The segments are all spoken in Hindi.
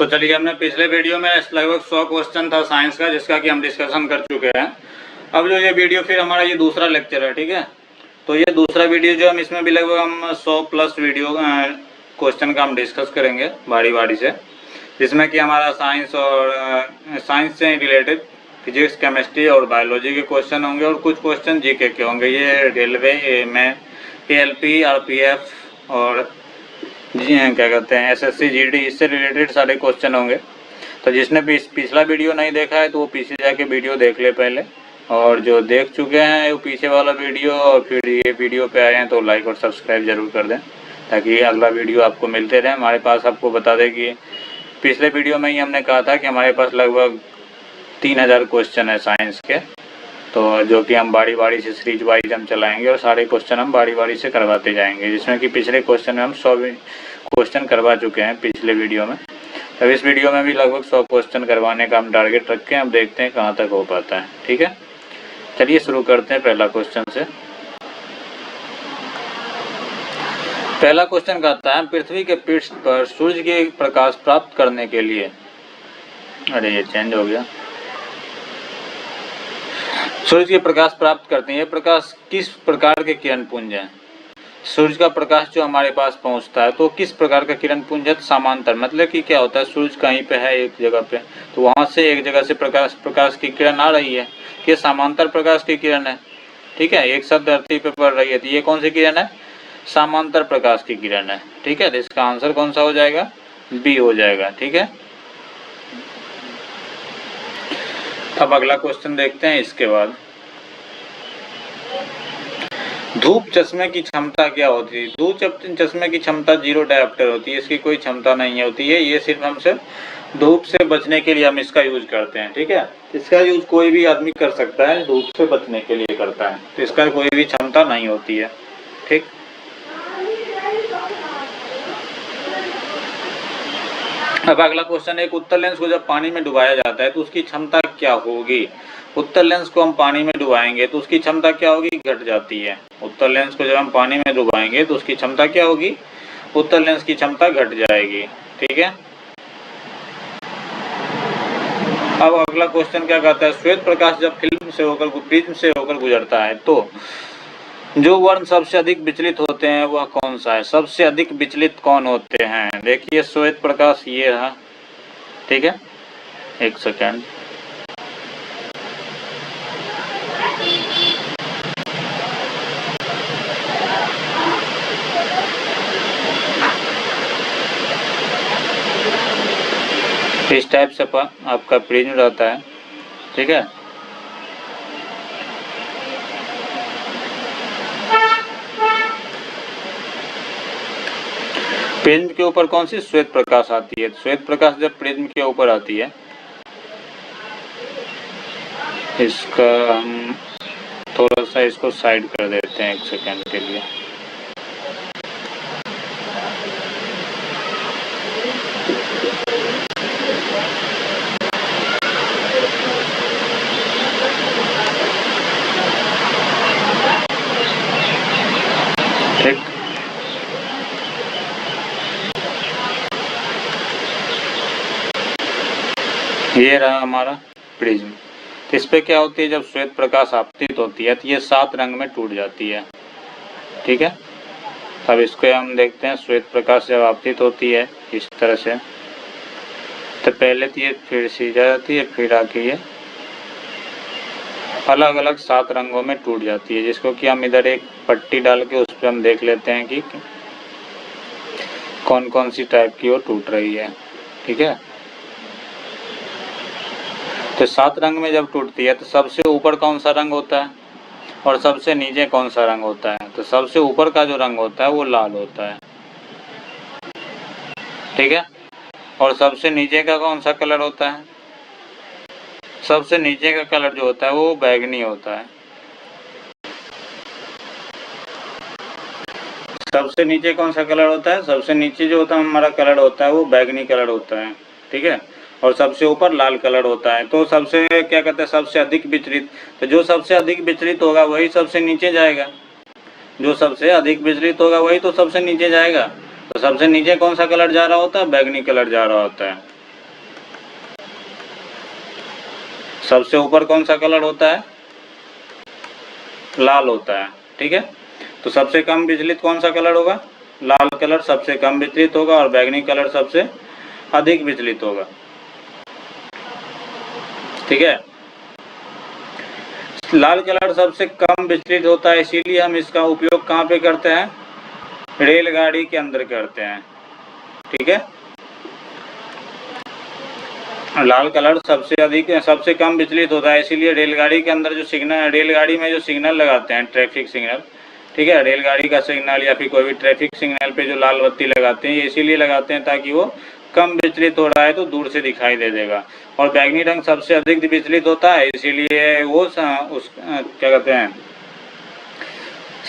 तो चलिए, हमने पिछले वीडियो में लगभग 100 क्वेश्चन था साइंस का, जिसका कि हम डिस्कशन कर चुके हैं। अब जो ये वीडियो फिर हमारा ये दूसरा लेक्चर है, ठीक है। तो ये दूसरा वीडियो जो हम इसमें भी लगभग हम 100 प्लस वीडियो क्वेश्चन का हम डिस्कस करेंगे बारी बारी से, जिसमें कि हमारा साइंस और साइंस से रिलेटेड फिजिक्स, केमिस्ट्री और बायोलॉजी के क्वेश्चन होंगे और कुछ क्वेश्चन जीके के होंगे। ये रेलवे में ALP, RPF और क्या कहते हैं SSC, GD, इससे रिलेटेड सारे क्वेश्चन होंगे। तो जिसने पिछला वीडियो नहीं देखा है तो वो पीछे जाके वीडियो देख ले पहले, और जो देख चुके हैं वो पीछे वाला वीडियो और फिर ये वीडियो पे आए हैं तो लाइक और सब्सक्राइब जरूर कर दें, ताकि अगला वीडियो आपको मिलते रहे हमारे पास। आपको बता दें कि पिछले वीडियो में ही हमने कहा था कि हमारे पास लगभग 3000 क्वेश्चन है साइंस के, तो जो कि हम बारी बारी से सीरीज वाइज हम चलाएंगे और सारे क्वेश्चन हम बारी बारी से करवाते जाएंगे, जिसमें कि पिछले क्वेश्चन में हम 100 क्वेश्चन करवा चुके हैं पिछले वीडियो में। अब इस वीडियो में भी लगभग 100 क्वेश्चन करवाने का हम टारगेट रखे हैं। अब देखते हैं कहाँ तक हो पाता है, ठीक है। चलिए शुरू करते हैं पहला क्वेश्चन से। पहला क्वेश्चन कहता है, पृथ्वी के पृष्ठ पर सूर्य के प्रकाश प्राप्त करने के लिए, अरे ये चेंज हो गया, सूर्य के प्रकाश प्राप्त करते हैं, ये प्रकाश किस प्रकार के किरण पुंज हैं। सूर्य का प्रकाश जो हमारे पास पहुंचता है तो किस प्रकार का किरण पुंज है। समांतर, मतलब कि क्या होता है, सूर्य कहीं पे है एक जगह पे, तो वहां से एक जगह से प्रकाश की किरण आ रही है, ये समांतर प्रकाश की किरण है, ठीक है। एक साथ धरती पे पड़ रही है, तो ये कौन सी किरण है, समांतर प्रकाश की किरण है, ठीक है। तो इसका आंसर कौन सा हो जाएगा, बी हो जाएगा, ठीक है। अब अगला क्वेश्चन देखते हैं इसके बाद। धूप चश्मे की क्षमता क्या होती है। धूप चश्मे की क्षमता 0 डायोप्टर होती है, इसकी कोई क्षमता नहीं होती है। ये सिर्फ हम सिर्फ धूप से बचने के लिए हम इसका यूज करते हैं, ठीक है। इसका यूज कोई भी आदमी कर सकता है, धूप से बचने के लिए करता है, तो इसका कोई भी क्षमता नहीं होती है, ठीक। अब अगला क्वेश्चन है, एक उत्तल लेंस को जब पानी में डुबाया जाता है तो उसकी क्षमता क्या होगी। उत्तल लेंस को हम पानी में डुबाएंगे तो उसकी क्षमता क्या होगी, घट जाती है। उत्तल लेंस को जब हम पानी में डुबाएंगे तो उसकी क्षमता क्या होगी, उत्तल लेंस की क्षमता घट जाएगी, ठीक है। अब अगला क्वेश्चन क्या कहता है, श्वेत प्रकाश जब फिल्म से होकर प्रिज्म से होकर गुजरता है तो जो वर्ण सबसे अधिक विचलित होते हैं वह कौन सा है। सबसे अधिक विचलित कौन होते हैं, देखिए श्वेत प्रकाश ये रहा, ठीक है। एक सेकेंड, इस टाइप से आपका प्रिज्म रहता है, ठीक है। प्रिज्म के ऊपर कौन सी श्वेत प्रकाश आती है। श्वेत प्रकाश जब प्रिज्म के ऊपर आती है, इसका हम थोड़ा सा इसको साइड कर देते हैं एक सेकेंड के लिए। ठीक, ये रहा हमारा प्रिज्म। इस पे क्या होती है, जब श्वेत प्रकाश आपतित होती है तो ये 7 रंग में टूट जाती है, ठीक है। अब इसको हम देखते हैं, श्वेत प्रकाश जब आपतित होती है इस तरह से, तो पहले तो ये फिर सीधा जाती है, फिर आके ये अलग अलग 7 रंगों में टूट जाती है, जिसको कि हम इधर एक पट्टी डाल के उस पर हम देख लेते हैं कि कौन कौन सी टाइप की वो टूट रही है, ठीक है। तो 7 रंग में जब टूटती है तो सबसे ऊपर कौन सा रंग होता है और सबसे नीचे कौन सा रंग होता है। तो सबसे ऊपर का जो रंग होता है वो लाल होता है, ठीक है। और सबसे नीचे का कौन सा कलर होता है, सबसे नीचे का कलर जो होता है वो बैगनी होता है। सबसे नीचे कौन सा कलर होता है, सबसे नीचे जो होता है हमारा कलर होता है वो बैगनी कलर होता है, ठीक है। और सबसे ऊपर लाल कलर होता है। तो सबसे क्या कहते हैं, सबसे अधिक विचलित, तो जो सबसे अधिक विचलित होगा वही सबसे नीचे जाएगा, जो सबसे अधिक विचलित होगा वही तो सबसे नीचे जाएगा। तो सबसे नीचे कौन सा कलर जा रहा होता है, बैगनी कलर जा रहा होता है, सबसे ऊपर कौन सा कलर होता है? लाल होता है, ठीक है। तो सबसे कम विचलित कौन सा कलर होगा? लाल कलर सबसे कम विचलित होगा और बैगनी कलर सबसे अधिक विचलित होगा, ठीक है। लाल कलर सबसे कम विचलित होता है, इसीलिए हम इसका उपयोग कहाँ पे करते हैं? रेलगाड़ी के अंदर करते हैं, ठीक है। लाल कलर सबसे कम विचलित होता है, इसीलिए रेलगाड़ी के अंदर जो सिग्नल, रेलगाड़ी में जो सिग्नल लगाते हैं, ट्रैफिक सिग्नल, ठीक है, रेलगाड़ी का सिग्नल या फिर कोई भी ट्रैफिक सिग्नल पे जो लाल बत्ती लगाते हैं, ये इसीलिए लगाते हैं ताकि वो कम विचलित हो रहा है तो दूर से दिखाई दे देगा। और बैगनी रंग सबसे अधिक विचलित होता है, इसीलिए वो क्या कहते हैं,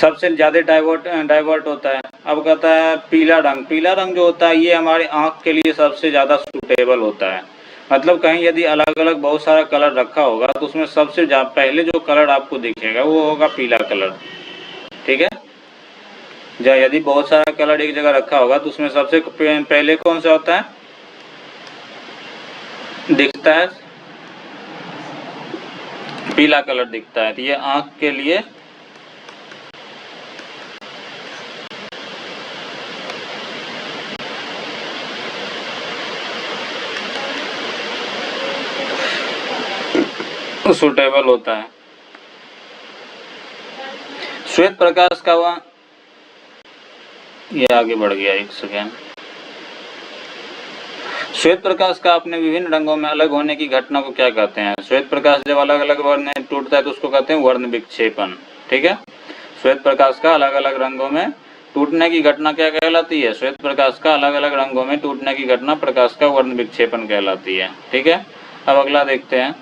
सबसे ज़्यादा डाइवर्ट होता है। अब कहता है पीला रंग जो होता है ये हमारे आँख के लिए सबसे ज़्यादा सूटेबल होता है। मतलब कहीं यदि अलग अलग बहुत सारा कलर रखा होगा तो उसमें सबसे पहले जो कलर आपको दिखेगा वो होगा पीला कलर, ठीक है। यदि बहुत सारा कलर एक जगह रखा होगा तो उसमें सबसे पहले कौन सा होता है, दिखता है? पीला कलर दिखता है। तो ये आँख के लिए सूटेबल होता है। श्वेत प्रकाश का वह, ये आगे बढ़ गया, एक सेकेंड। श्वेत प्रकाश का अपने विभिन्न रंगों में अलग होने की घटना को क्या कहते हैं? श्वेत प्रकाश जब अलग अलग वर्ण में टूटता है तो उसको कहते हैं वर्ण विक्षेपण, ठीक है। श्वेत प्रकाश का अलग अलग रंगों में टूटने की घटना क्या कहलाती है? श्वेत प्रकाश का अलग अलग रंगों में टूटने की घटना प्रकाश का वर्ण विक्षेपण कहलाती है, ठीक है। अब अगला देखते हैं।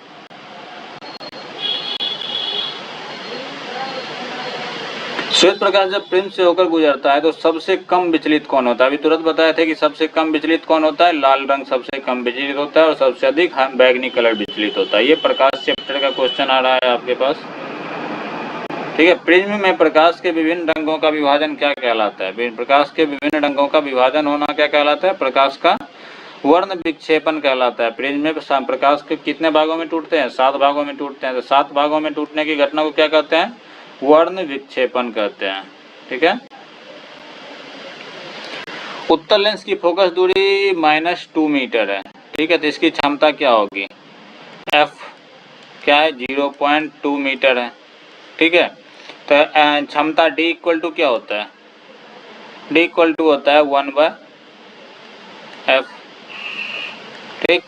श्वेत प्रकाश जब प्रिज्म से होकर गुजरता है तो सबसे कम विचलित कौन होता है? अभी तुरंत बताए थे कि सबसे कम विचलित कौन होता है? लाल रंग सबसे कम विचलित होता है और सबसे अधिक बैगनी कलर विचलित होता है। ये प्रकाश चैप्टर का क्वेश्चन आ रहा है आपके पास, ठीक है। प्रिज्म में प्रकाश के विभिन्न रंगों का विभाजन क्या कहलाता है? प्रकाश के विभिन्न रंगों का विभाजन होना क्या कहलाता है? प्रकाश का वर्ण विक्षेपण कहलाता है। प्रिज्म में प्रकाश के कितने भागों में टूटते हैं? 7 भागों में टूटते हैं। तो 7 भागों में टूटने की घटना को क्या कहते हैं? वर्ण विक्षेपण कहते हैं, ठीक है। उत्तल लेंस की फोकस दूरी -2 मीटर है, ठीक है। तो इसकी क्षमता क्या होगी? f क्या है? 0.2 मीटर है, ठीक है। तो क्षमता d इक्वल टू क्या होता है? d इक्वल टू होता है 1/f, ठीक।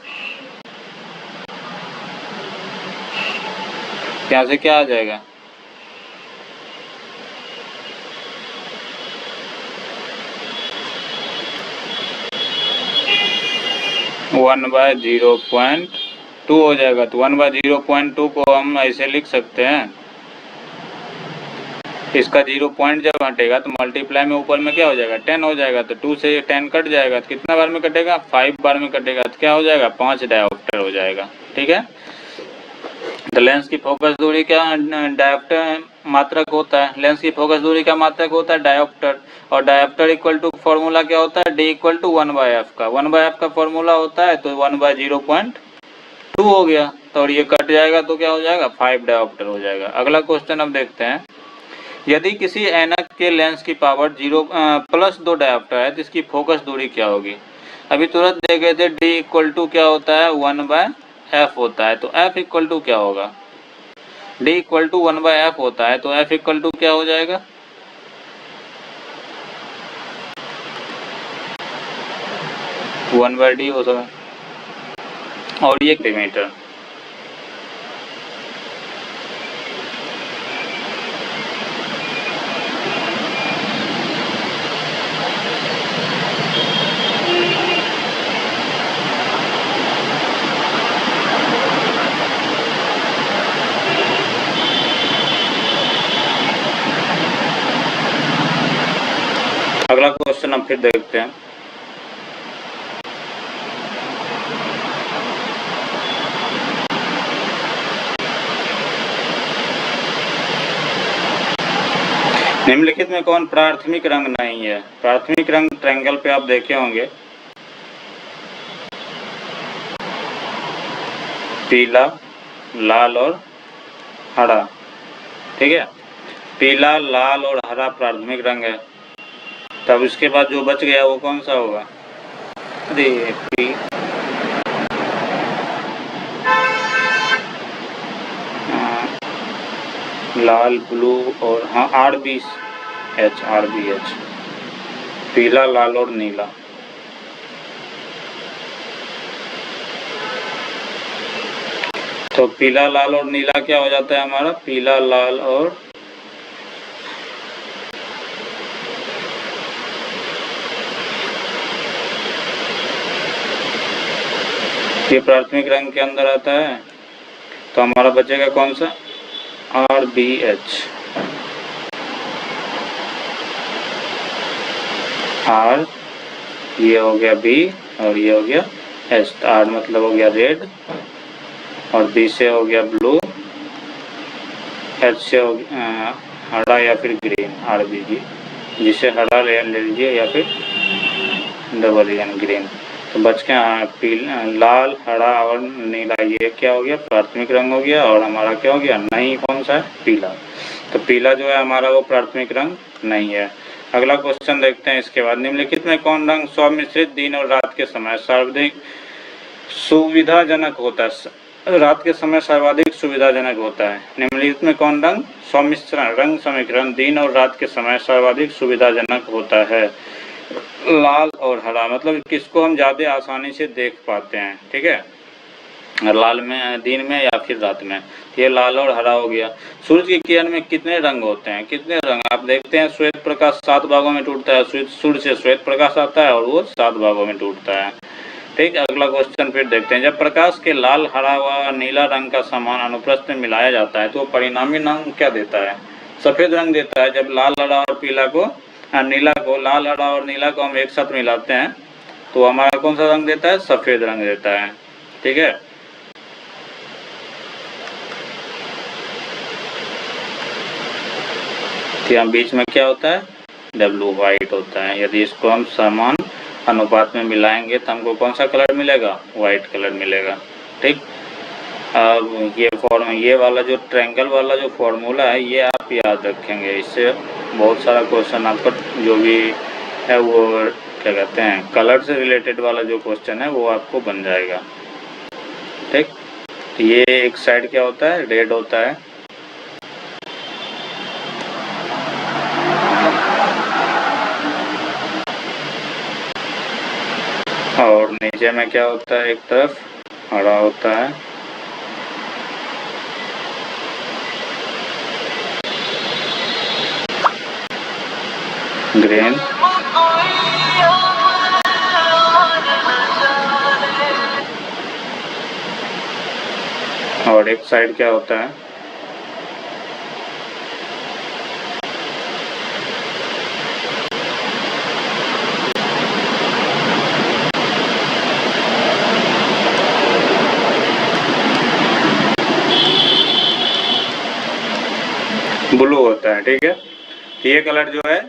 यहाँ से क्या आ जाएगा? वन बाय 0.2 हो जाएगा। तो 1/0.2 को हम ऐसे लिख सकते हैं, इसका 0 पॉइंट जब हटेगा तो मल्टीप्लाई में ऊपर में क्या हो जाएगा? 10 हो जाएगा। तो 2 से 10 कट जाएगा तो कितना बार में कटेगा? 5 बार में कटेगा। तो क्या हो जाएगा? 5 डायोप्टर हो जाएगा, ठीक है। तो लेंस की फोकस दूरी क्या डायोप्टर मात्रक होता है? लेंस की फोकस दूरी का मात्रक होता है डायोप्टर, और डायोप्टर इक्वल टू फॉर्मूला क्या होता है? d इक्वल टू 1/f का। 1/f का फॉर्मूला होता है तो 1/0.2 हो गया। तो और ये कट जाएगा तो क्या हो जाएगा? 5 डायोप्टर हो जाएगा। अगला क्वेश्चन अब देखते हैं। यदि किसी ऐनक के लेंस की पावर +2 डायोप्टर है तो इसकी फोकस दूरी क्या होगी? अभी तुरंत देखे थे d इक्वल टू क्या होता है? 1/f होता है। तो f इक्वल टू क्या होगा? d इक्वल टू 1/f होता है। तो f इक्वल टू क्या हो जाएगा? 1/d हो सकता, और ये सेंटीमीटर। अगला क्वेश्चन हम फिर देखते हैं। निम्नलिखित में कौन प्राथमिक रंग नहीं है? प्राथमिक रंग ट्रायंगल पे आप देखे होंगे, पीला, लाल और हरा, ठीक है। पीला, लाल और हरा प्राथमिक रंग है। तब इसके बाद जो बच गया वो कौन सा होगा? अरे लाल, ब्लू और हाँ RBH, पीला, लाल और नीला। तो पीला, लाल और नीला क्या हो जाता है हमारा? पीला, लाल और ये प्राथमिक रंग के अंदर आता है। तो हमारा बचेगा कौन सा? RBH। R, ये हो गया B और ये हो गया H। तो R मतलब हो गया रेड और B से हो गया ब्लू, H से हो गया हरा या फिर ग्रीन, RBG, जिसे हरा ले लीजिए या फिर डबल एन ग्रीन। तो बच के पीला, लाल, हरा और नीला, ये क्या हो गया? प्राथमिक रंग हो गया। और हमारा क्या हो गया? नहीं, कौन सा है? पीला। तो पीला जो है हमारा वो प्राथमिक रंग नहीं है। अगला क्वेश्चन देखते हैं इसके बाद। निम्नलिखित में कौन रंग स्वमिश्रित दिन और रात के समय सर्वाधिक सुविधाजनक होता है? रात के समय सर्वाधिक सुविधाजनक होता है। निम्नलिखित में कौन रंग सम्मिश्रण रंग समीकरण दिन और रात के समय सर्वाधिक सुविधाजनक होता है? लाल और हरा, मतलब किसको हम ज़्यादा आसानी से देख पाते हैं, ठीक है। लाल में दिन में या फिर रात में। ये लाल और हरा हो गया। सूरज की किरण में कितने रंग होते हैं? कितने रंग आप देखते हैं? श्वेत प्रकाश 7 भागों में टूटता है। सूर्य से श्वेत प्रकाश आता है और वो 7 भागों में टूटता है, ठीक। अगला क्वेश्चन फिर देखते हैं। जब प्रकाश के लाल, हरा व नीला रंग का समान अनुप्रस्थ में मिलाया जाता है तो परिणामी रंग क्या देता है? सफेद रंग देता है। जब लाल, हरा और पीला को नीला को, लाल, हरा और नीला को हम एक साथ मिलाते हैं तो हमारा कौन सा रंग देता है? सफेद रंग देता है, ठीक है। यहाँ बीच में क्या होता है? W व्हाइट होता है। यदि इसको हम समान अनुपात में मिलाएंगे तो हमको कौन सा कलर मिलेगा? व्हाइट कलर मिलेगा, ठीक। अब ये वाला जो ट्रायंगल वाला जो फॉर्मूला है ये आप याद रखेंगे। इससे बहुत सारा क्वेश्चन आपका जो भी है वो क्या कहते हैं कलर से रिलेटेड वाला जो क्वेश्चन है वो आपको बन जाएगा, ठीक। तो ये एक साइड क्या होता है? रेड होता है। और नीचे में क्या होता है? एक तरफ हरा होता है। ग्रीन। और एक साइड क्या होता है? ब्लू होता है, ठीक है। ये कलर जो है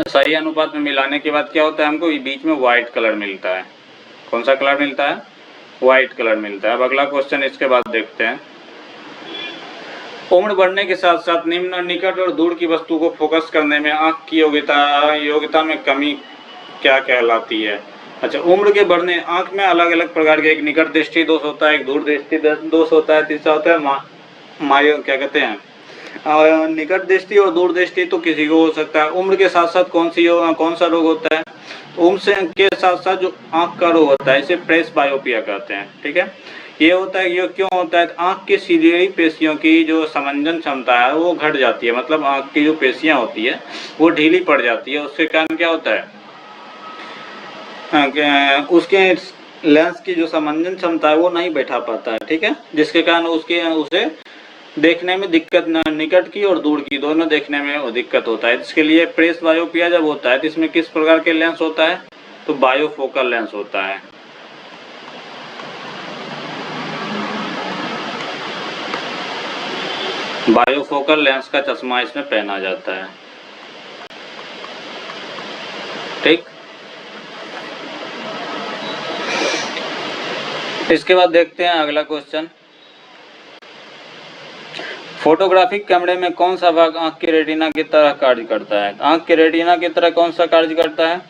सही अनुपात में मिलाने के बाद क्या होता है? हमको बीच में व्हाइट कलर मिलता है। कौन सा कलर मिलता है? व्हाइट कलर मिलता है। अब अगला क्वेश्चन इसके बाद देखते हैं। उम्र बढ़ने के साथ साथ निम्न, निकट और दूर की वस्तु को फोकस करने में आंख की योग्यता में कमी क्या कहलाती है? अच्छा, उम्र के बढ़ने आंख में अलग अलग प्रकार के, एक निकट दृष्टि दोष होता है, एक दूर दृष्टि दोष होता है, तीसरा होता है मायो क्या कहते हैं निकट दृष्टि और दूर दृष्टि तो किसी को हो सकता है। उम्र के साथ साथ कौन सा रोग होता है? उम्र से के साथ साथ जो आंख का रोग होता है इसे प्रेस बायोपिया कहते हैं, ठीक है। ये होता है, ये क्यों होता है? आंख की सीधी पेशियों की जो समंजन क्षमता है वो घट जाती है। मतलब आंख की जो पेशियां होती है वो ढीली पड़ जाती है। उसके कारण क्या होता है उसके लेंस की जो समंजन क्षमता है वो नहीं बैठा पाता है, ठीक है। जिसके कारण उसे देखने में दिक्कत, निकट की और दूर की दोनों देखने में दिक्कत होता है। इसके लिए प्रेस बायोपिया जब होता है तो इसमें किस प्रकार के लेंस होता है? तो बायोफोकल लेंस होता है। बायोफोकल लेंस का चश्मा इसमें पहना जाता है, ठीक। इसके बाद देखते हैं अगला क्वेश्चन। फोटोग्राफिक कैमरे में कौन सा भाग आंख के रेटिना की तरह कार्य करता है? आंख के रेटिना की तरह कौन सा कार्य करता है?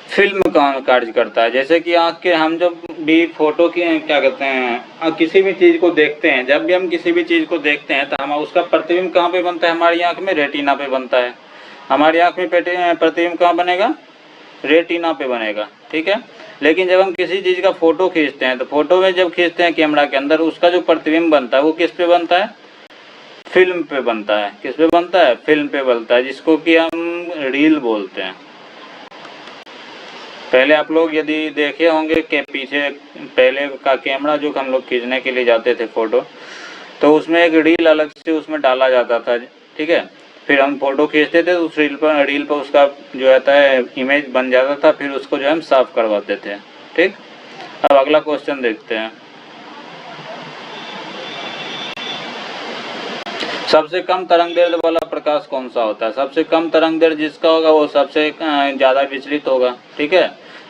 फिल्म का कार्य करता है। जैसे कि आंख के, हम जब भी फोटो की क्या कहते हैं, किसी भी चीज को देखते हैं, जब भी हम किसी भी चीज को देखते हैं तो हम उसका प्रतिबिंब कहाँ पे बनता है? हमारी आंख में रेटिना पे बनता है। हमारी आंख में प्रतिबिंब कहाँ बनेगा? रेटिना पे बनेगा, ठीक है। लेकिन जब हम किसी चीज का फोटो खींचते हैं तो फोटो में जब खींचते हैं कैमरा के अंदर, उसका जो प्रतिबिंब बनता है वो किस पे बनता है? फिल्म पे बनता है। किस पे बनता है? फिल्म पे बनता है, जिसको कि हम रील बोलते हैं। पहले आप लोग यदि देखे होंगे कि पीछे पहले का कैमरा जो हम लोग खींचने के लिए जाते थे फोटो, तो उसमें एक रील अलग से उसमें डाला जाता था, ठीक है। फिर हम फोटो खींचते थे तो उस रील पर उसका जो रहता है इमेज बन जाता था, फिर उसको जो है हम साफ करवाते थे, ठीक। अब अगला क्वेश्चन देखते हैं। सबसे कम तरंगदैर्ध्य वाला प्रकाश कौन सा होता है? सबसे कम तरंगदैर्ध्य जिसका होगा वो सबसे ज्यादा विचलित होगा, ठीक है।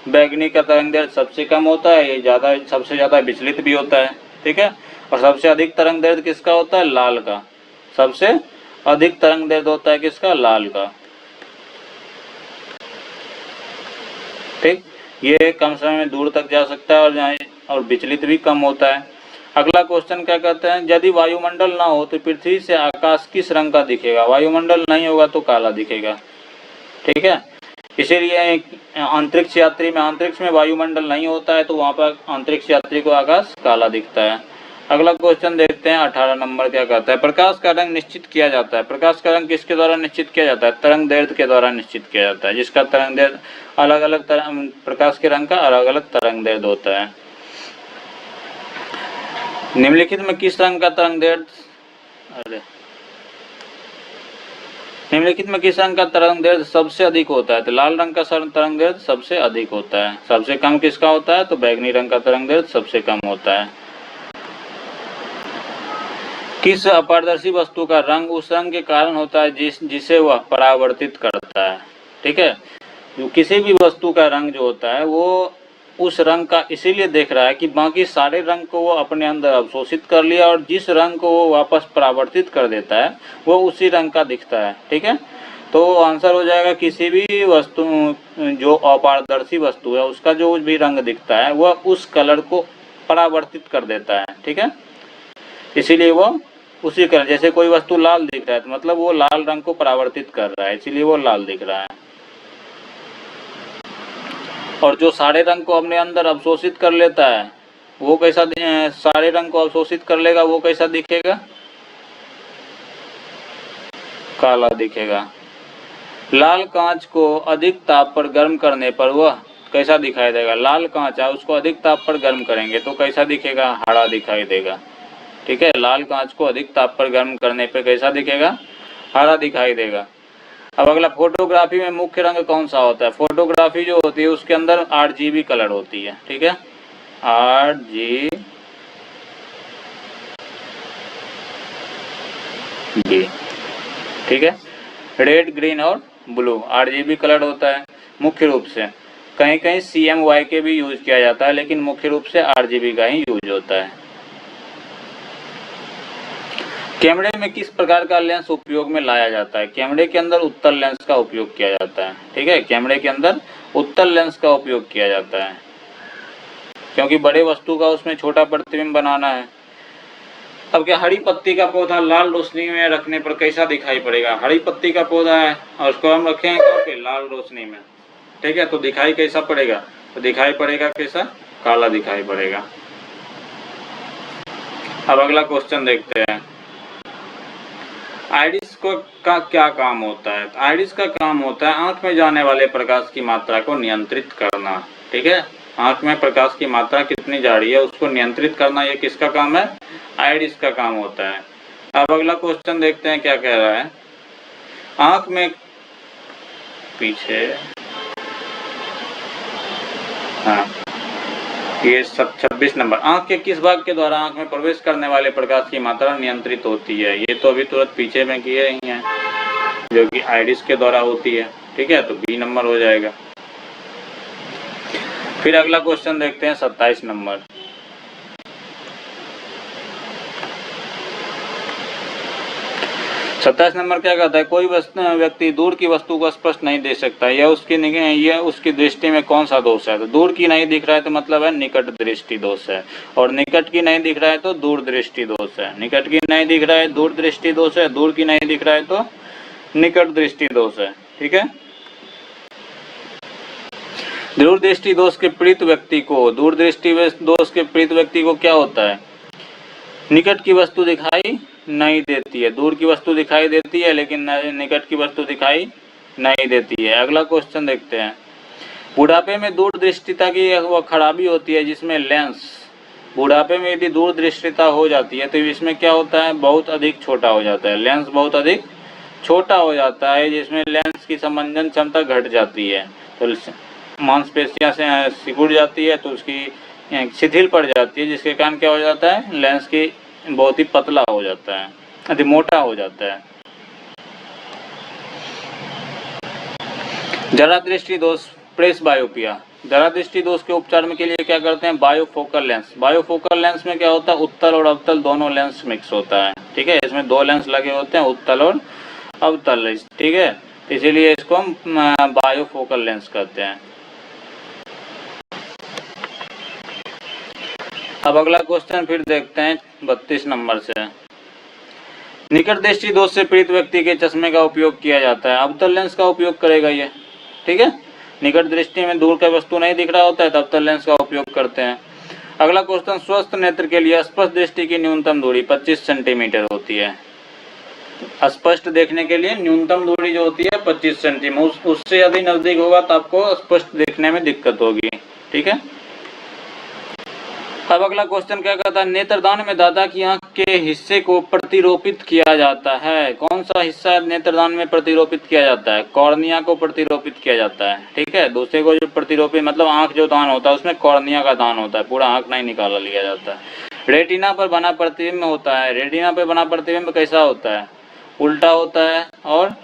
बैगनी का तरंगदैर्ध्य सबसे कम होता है, ये ज्यादा सबसे ज्यादा विचलित भी होता है, ठीक है। और सबसे अधिक तरंगदैर्ध्य किसका होता है? लाल का। सबसे अधिक तरंगदैर्ध्य होता है किसका? लाल का, ठीक। ये कम समय में दूर तक जा सकता है और विचलित भी कम होता है। अगला क्वेश्चन क्या कहते हैं? यदि वायुमंडल ना हो तो पृथ्वी से आकाश किस रंग का दिखेगा? वायुमंडल नहीं होगा तो काला दिखेगा, ठीक है। इसीलिए अंतरिक्ष यात्री में, अंतरिक्ष में वायुमंडल नहीं होता है तो वहां पर अंतरिक्ष यात्री को आकाश काला दिखता है। अगला क्वेश्चन देखते हैं 18 नंबर क्या कहता है? प्रकाश का रंग निश्चित किया जाता है। प्रकाश का रंग किसके द्वारा निश्चित किया जाता है? तरंगदैर्ध्य के द्वारा निश्चित किया जाता है। जिसका तरंगदैर्ध्य अलग अलग प्रकाश के रंग का अलग अलग तरंगदैर्ध्य होता है। निम्नलिखित में किस रंग का तरंगदैर्ध्य निम्नलिखित में किस रंग का तरंगदैर्ध्य सबसे अधिक होता है? तो लाल रंग का तरंगदैर्ध्य सबसे अधिक होता है। सबसे कम किसका होता है? तो बैगनी रंग का तरंगदैर्ध्य सबसे कम होता है। किस अपारदर्शी वस्तु का रंग उस रंग के कारण होता है जिसे वह परावर्तित करता है, ठीक है। जो किसी भी वस्तु का रंग जो होता है वो उस रंग का इसीलिए देख रहा है कि बाकी सारे रंग को वो अपने अंदर अवशोषित कर लिया और जिस रंग को वो वापस परावर्तित कर देता है वो उसी रंग का दिखता है, ठीक है। तो आंसर हो जाएगा किसी भी वस्तु जो अपारदर्शी वस्तु है उसका जो भी रंग दिखता है वह उस कलर को परावर्तित कर देता है, ठीक है। इसीलिए वो उसी कलर, जैसे कोई वस्तु लाल दिख रहा है तो मतलब वो लाल रंग को परावर्तित कर रहा है, इसीलिए वो लाल दिख रहा है। और जो सारे रंग को अपने अंदर अवशोषित कर लेता है वो कैसा, सारे रंग को अवशोषित कर लेगा वो कैसा दिखेगा? काला दिखेगा। लाल कांच को अधिक ताप पर गर्म करने पर वह कैसा दिखाई देगा? लाल कांच है उसको अधिक ताप पर गर्म करेंगे तो कैसा दिखेगा? हरा दिखाई देगा, ठीक है। लाल कांच को अधिक ताप पर गर्म करने पर कैसा दिखेगा? हरा दिखाई देगा। अब अगला, फोटोग्राफी में मुख्य रंग कौन सा होता है? फोटोग्राफी जो होती है उसके अंदर RGB कलर होती है, ठीक है। RGB, ठीक है। रेड, ग्रीन और ब्लू RGB कलर होता है मुख्य रूप से। कहीं कहीं CMYK भी यूज किया जाता है लेकिन मुख्य रूप से RGB का ही यूज होता है। कैमरे में किस प्रकार का लेंस उपयोग में लाया जाता है? कैमरे के अंदर उत्तल लेंस का उपयोग किया जाता है, ठीक है। कैमरे के अंदर उत्तल लेंस का उपयोग किया जाता है क्योंकि बड़े वस्तु का उसमें छोटा प्रतिबिंब बनाना है। अब क्या हरी पत्ती का पौधा लाल रोशनी में रखने पर कैसा दिखाई पड़ेगा? हरी पत्ती का पौधा है और उसको हम रखेंगे लाल रोशनी में, ठीक है, तो दिखाई कैसा पड़ेगा? तो दिखाई पड़ेगा कैसा? काला दिखाई पड़ेगा। अब अगला क्वेश्चन देखते हैं। आइरिस को का क्या काम होता है? आइरिस का काम होता है आंख में जाने वाले प्रकाश की मात्रा को नियंत्रित करना, ठीक है। आंख में प्रकाश की मात्रा कितनी जा रही है उसको नियंत्रित करना, ये किसका काम है? आइरिस का काम होता है। अब अगला क्वेश्चन देखते हैं क्या कह रहा है। आंख में पीछे, हाँ, ये 26 नंबर, आंख के किस भाग के द्वारा आंख में प्रवेश करने वाले प्रकाश की मात्रा नियंत्रित होती है? ये तो अभी तुरंत पीछे में किए ही हैं जो कि आइरिस के द्वारा होती है, ठीक है, तो B नंबर हो जाएगा। फिर अगला क्वेश्चन देखते हैं 27 नंबर। 27 नंबर क्या कहता है, कोई व्यक्ति दूर की वस्तु को स्पष्ट नहीं देख सकता, यह उसकी दृष्टि में कौन सा दोष है। तो दूर की नहीं दिख रहा है तो मतलब है निकट दृष्टि दोष है, और निकट की नहीं दिख रहा है तो दूर दृष्टि दोष है। निकट की नहीं दिख रहा है दूर दृष्टि दोष है, दूर की नहीं दिख रहा है तो निकट दृष्टि दोष है। ठीक है, दूरदृष्टि दोष के पीड़ित व्यक्ति को, दूरदृष्टि दोष के पीड़ित व्यक्ति को क्या होता है, निकट की वस्तु दिखाई नहीं देती है, दूर की वस्तु दिखाई देती है लेकिन निकट की वस्तु दिखाई नहीं देती है। अगला क्वेश्चन देखते हैं, बुढ़ापे में दूरदृष्टिता की वह खराबी होती है जिसमें लेंस, बुढ़ापे में यदि दूरदृष्टिता हो जाती है तो इसमें क्या होता है, बहुत अधिक छोटा हो जाता है, लेंस बहुत अधिक छोटा हो जाता है, जिसमें लेंस की संबंधन क्षमता घट जाती है, तो मांसपेशियां से सिकुड़ जाती है तो उसकी शिथिल पड़ जाती है, जिसके कारण क्या हो जाता है, लेंस की बहुत ही पतला हो जाता है, अति मोटा हो जाता है। जरा दृष्टि दोष प्रेस बायोपिया, जरा दृष्टि दोष के उपचार में के लिए क्या करते हैं, बायोफोकल लेंस। बायोफोकल लेंस में क्या होता है, उत्तल और अवतल दोनों लेंस मिक्स होता है। ठीक है, इसमें दो लेंस लगे होते हैं, उत्तल और अवतल। ठीक है, इसीलिए इसको हम बायोफोकल लेंस कहते हैं। अब अगला क्वेश्चन फिर देखते हैं 32 नंबर से, निकट दृष्टि दोष से पीड़ित व्यक्ति के चश्मे का उपयोग किया जाता है, अवतल लेंस का उपयोग करेगा ये। ठीक है, निकट दृष्टि में दूर का वस्तु नहीं दिख रहा होता है तो अवतल लेंस का उपयोग करते हैं। अगला क्वेश्चन, स्वस्थ नेत्र के लिए स्पष्ट दृष्टि की न्यूनतम दूरी 25 सेंटीमीटर होती है। स्पष्ट देखने के लिए न्यूनतम दूरी जो होती है 25 सेंटीमीटर, उससे यदि नजदीक होगा तो आपको स्पष्ट देखने में दिक्कत होगी। ठीक है, अब अगला क्वेश्चन क्या कहता है, नेत्रदान में दादा की आंख के हिस्से को प्रतिरोपित किया जाता है, कौन सा हिस्सा नेत्रदान में प्रतिरोपित किया जाता है, कॉर्निया को प्रतिरोपित किया जाता है। ठीक है, दूसरे को जो प्रतिरोपित मतलब आंख जो दान होता है उसमें कॉर्निया का दान होता है, पूरा आंख नहीं निकाला लिया जाता है। रेटिना पर बना प्रतिबिंब होता है, रेटिना पर बना प्रतिबिंब कैसा होता है, उल्टा होता है और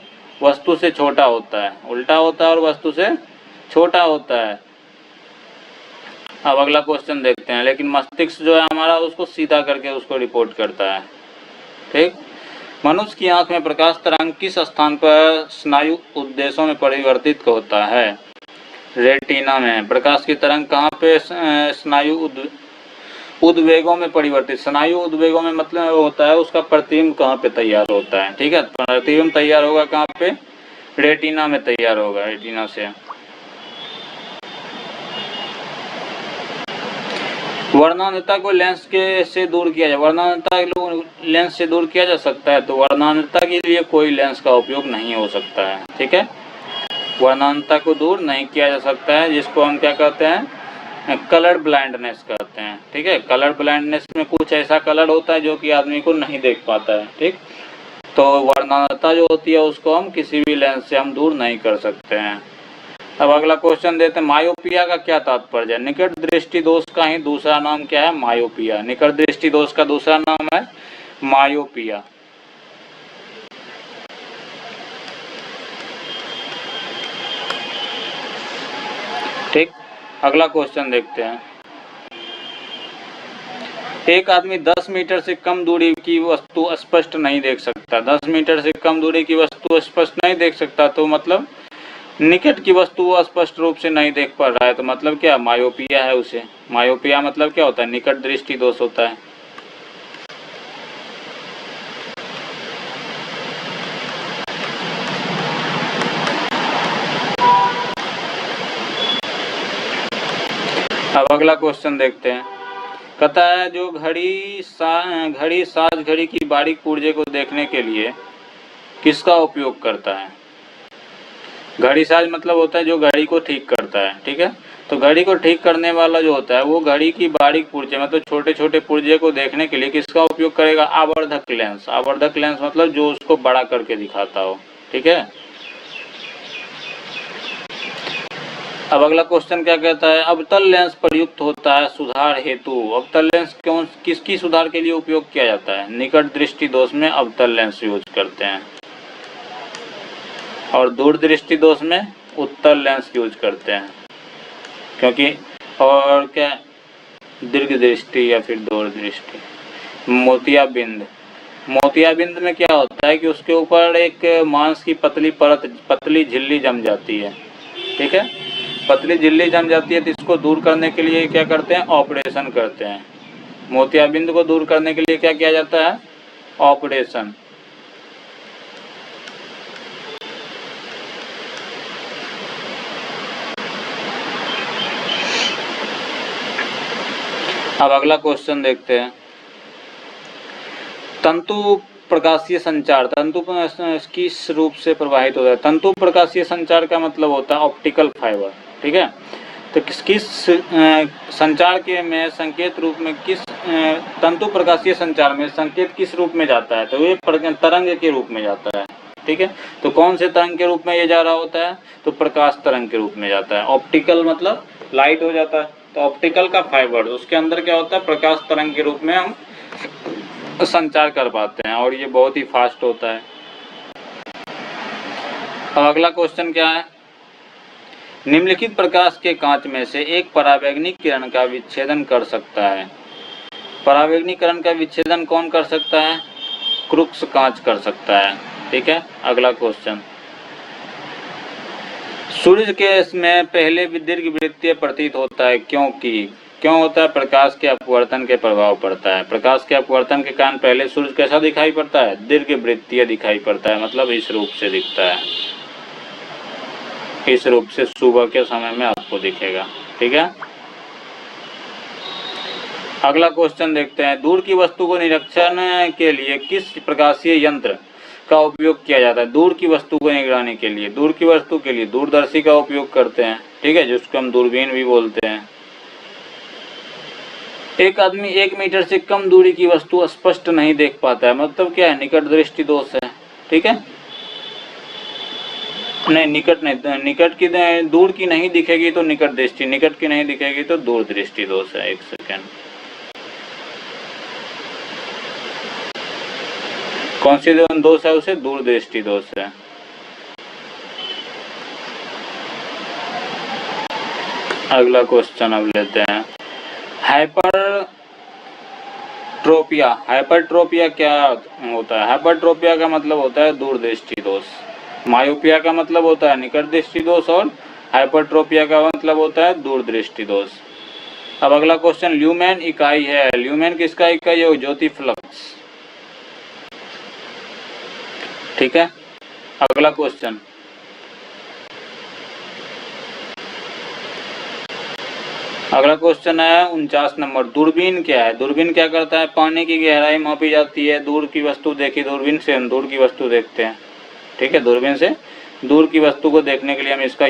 वस्तु से छोटा होता है, उल्टा होता है और वस्तु से छोटा होता है। अब अगला क्वेश्चन देखते हैं, लेकिन मस्तिष्क जो है हमारा उसको सीधा करके उसको रिपोर्ट करता है। ठीक, मनुष्य की आंख में प्रकाश तरंग किस स्थान पर स्नायु उद्देश्यों में परिवर्तित होता है, रेटिना में। प्रकाश की तरंग कहाँ पे स्नायु उद्वेगों में परिवर्तित, स्नायु उद्वेगों में मतलब होता है उसका प्रतिबिंब कहाँ पे तैयार होता है। ठीक है, प्रतिबिंब तैयार होगा कहाँ पे, रेटिना में तैयार होगा, रेटिना से। वर्णांधता को लेंस के से दूर किया जाए, वर्णांधता लेंस से दूर किया जा सकता है, तो वर्णांधता के लिए कोई लेंस का उपयोग नहीं हो सकता है। ठीक है, वर्णांधता को दूर नहीं किया जा सकता है, जिसको हम क्या कहते हैं, कलर ब्लाइंडनेस कहते हैं। ठीक है, कलर ब्लाइंडनेस में कुछ ऐसा कलर होता है जो कि आदमी को नहीं देख पाता है। ठीक, तो वर्णांधता जो होती है उसको हम किसी भी लेंस से हम दूर नहीं कर सकते हैं। अब अगला क्वेश्चन देते हैं, मायोपिया का क्या तात्पर्य है, निकट दृष्टि दोष का ही दूसरा नाम क्या है, मायोपिया। निकट दृष्टि दोष का दूसरा नाम है मायोपिया। ठीक, अगला क्वेश्चन देखते हैं, एक आदमी 10 मीटर से कम दूरी की वस्तु स्पष्ट नहीं देख सकता, 10 मीटर से कम दूरी की वस्तु स्पष्ट नहीं देख सकता, तो मतलब निकट की वस्तु वो स्पष्ट रूप से नहीं देख पा रहा है, तो मतलब क्या, मायोपिया है उसे। मायोपिया मतलब क्या होता है, निकट दृष्टि दोष होता है। अब अगला क्वेश्चन देखते हैं, कहता है जो घड़ी साज घड़ी की बारीक पुर्जे को देखने के लिए किसका उपयोग करता है। घड़ी साज मतलब होता है जो घड़ी को ठीक करता है। ठीक है, तो घड़ी को ठीक करने वाला जो होता है वो घड़ी की बारीक पुर्जे मतलब छोटे छोटे पुर्जे को देखने के लिए किसका उपयोग करेगा, आवर्धक लेंस। आवर्धक लेंस मतलब जो उसको बड़ा करके दिखाता हो। ठीक है, अब अगला क्वेश्चन क्या कहता है, अवतल लेंस प्रयुक्त होता है सुधार हेतु, अवतल लेंस क्यों किसकी सुधार के लिए उपयोग किया जाता है, निकट दृष्टि दोष में अवतल लेंस यूज करते हैं, और दूर दृष्टि दोष में उत्तल लेंस यूज करते हैं, क्योंकि और क्या दीर्घ दृष्टि या फिर दूर दृष्टि। मोतियाबिंद, मोतियाबिंद में क्या होता जाता है कि उसके ऊपर एक मांस की पतली झिल्ली जम जाती है, ठीक है, पतली झिल्ली जम जाती है। तो इसको दूर करने के लिए क्या करते हैं, ऑपरेशन करते हैं। मोतियाबिंद को दूर करने के लिए क्या किया जाता है, ऑपरेशन। अब अगला क्वेश्चन देखते हैं। तंतु प्रकाशीय संचार, तंतु किस रूप से प्रवाहित होता है। तंतु प्रकाशीय संचार का मतलब होता है ऑप्टिकल फाइबर, ठीक है। तो किस संचार के में संकेत रूप में तंतु प्रकाशीय संचार में संकेत किस रूप में जाता है, तो ये तरंग के रूप में जाता है, ठीक है। तो कौन से तरंग के रूप में ये जा रहा होता है, तो प्रकाश तरंग के रूप में जाता है। ऑप्टिकल मतलब लाइट हो जाता है, तो ऑप्टिकल का फाइबर उसके अंदर क्या होता है, प्रकाश तरंग के रूप में हम संचार कर पाते हैं, और ये बहुत ही फास्ट होता है। अब अगला क्वेश्चन क्या है, निम्नलिखित प्रकाश के कांच में से एक परावैंगनिक किरण का विच्छेदन कर सकता है। परावैंगनिक किरण का विच्छेदन कौन कर सकता है, क्रूक्स कांच कर सकता है, ठीक है। अगला क्वेश्चन, सूर्य के में पहले दीर्घवृत्तीय प्रतीत होता है क्योंकि क्यों होता है, प्रकाश के अपवर्तन के प्रभाव पड़ता है। प्रकाश के अपवर्तन के कारण पहले सूर्य कैसा दिखाई पड़ता है, दीर्घवृत्तीय दिखाई पड़ता है, मतलब इस रूप से दिखता है, इस रूप से सुबह के समय में आपको दिखेगा, ठीक है। अगला क्वेश्चन देखते हैं, दूर की वस्तु को निरीक्षण के लिए किस प्रकाशीय यंत्र का उपयोग किया जाता है। दूर की वस्तु को निगरानी के लिए, दूर की वस्तु के लिए दूरदर्शी का उपयोग करते हैं, ठीक है, जिसको हम दूरबीन भी बोलते हैं। एक आदमी 1 मीटर से कम दूरी की वस्तु स्पष्ट नहीं देख पाता है, मतलब क्या है, निकट दृष्टि दोष है, ठीक है। नहीं, निकट नहीं, निकट की दूर की नहीं दिखेगी तो निकट दृष्टि, निकट की नहीं दिखेगी तो दूर दृष्टि दोष है। एक सेकेंड, कौन सी दोष है, उसे दूरदृष्टि दोष है। अगला क्वेश्चन अब लेते हैं, हाइपरट्रोपिया। हाइपरट्रोपिया क्या होता है, हाइपरट्रोपिया का मतलब होता है दूरदृष्टि दोष। मायोपिया का मतलब होता है निकट दृष्टि दोष, और हाइपरट्रोपिया का मतलब होता है दूरदृष्टि दोष। अब अगला क्वेश्चन, ल्यूमेन इकाई है, ल्यूमेन किसका इकाई है, ज्योति फ्लक्स, ठीक है। अगला क्वेश्चन, अगला क्वेश्चन है 49 नंबर, दूरबीन क्या है। दूरबीन क्या करता है, पानी की गहराई मापी जाती है, दूर की वस्तु देखी, दूरबीन से हम दूर की वस्तु देखते हैं, ठीक है, दूरबीन से दूर की वस्तु को देखने के लिए हम इसका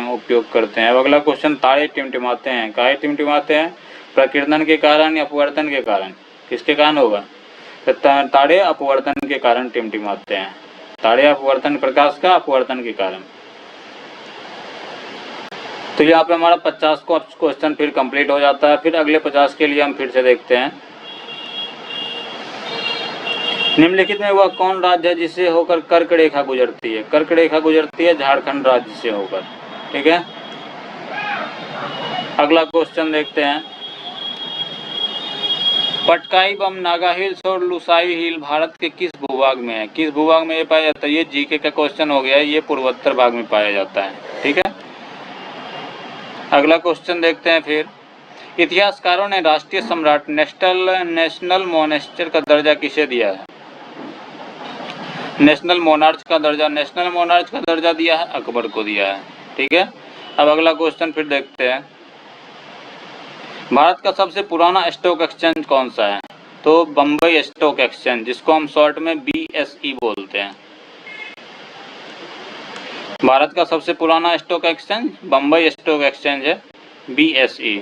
उपयोग करते हैं। अब अगला क्वेश्चन, तारे टिमटिमाते हैं, काहे टिमटिमाते हैं, प्रकीर्णन के कारण या अपवर्तन के कारण, किसके कारण होगा, तो तारे अपवर्तन के कारण टिमटिमाते हैं, तारे अपवर्तन, प्रकाश का अपवर्तन के कारण। तो यहाँ पे हमारा 50 क्वेश्चन फिर कंप्लीट हो जाता है। फिर अगले 50 के लिए हम फिर से देखते हैं, निम्नलिखित में वह कौन राज्य है जिसे होकर कर्क रेखा गुजरती है। कर्क रेखा गुजरती है झारखंड राज्य से होकर, ठीक है। अगला क्वेश्चन देखते हैं, पटकाई बम, नागा हिल्स और लुसाई हिल भारत के किस भूभाग में है। किस भूभाग में ये पाया जाता है, ये जीके का क्वेश्चन हो गया है, ये पूर्वोत्तर भाग में पाया जाता है, ठीक है। अगला क्वेश्चन देखते हैं फिर, इतिहासकारों ने राष्ट्रीय सम्राट नेशनल मोनेस्टर का दर्जा किसे दिया है। नेशनल मोनार्च का दर्जा दिया है, अकबर को दिया है, ठीक है। अब अगला क्वेश्चन फिर देखते हैं, भारत का सबसे पुराना स्टॉक एक्सचेंज कौन सा है, तो बम्बई स्टॉक एक्सचेंज, जिसको हम शॉर्ट में BSE बोलते हैं। भारत का सबसे पुराना stock exchange Bombay stock exchange है, BSE।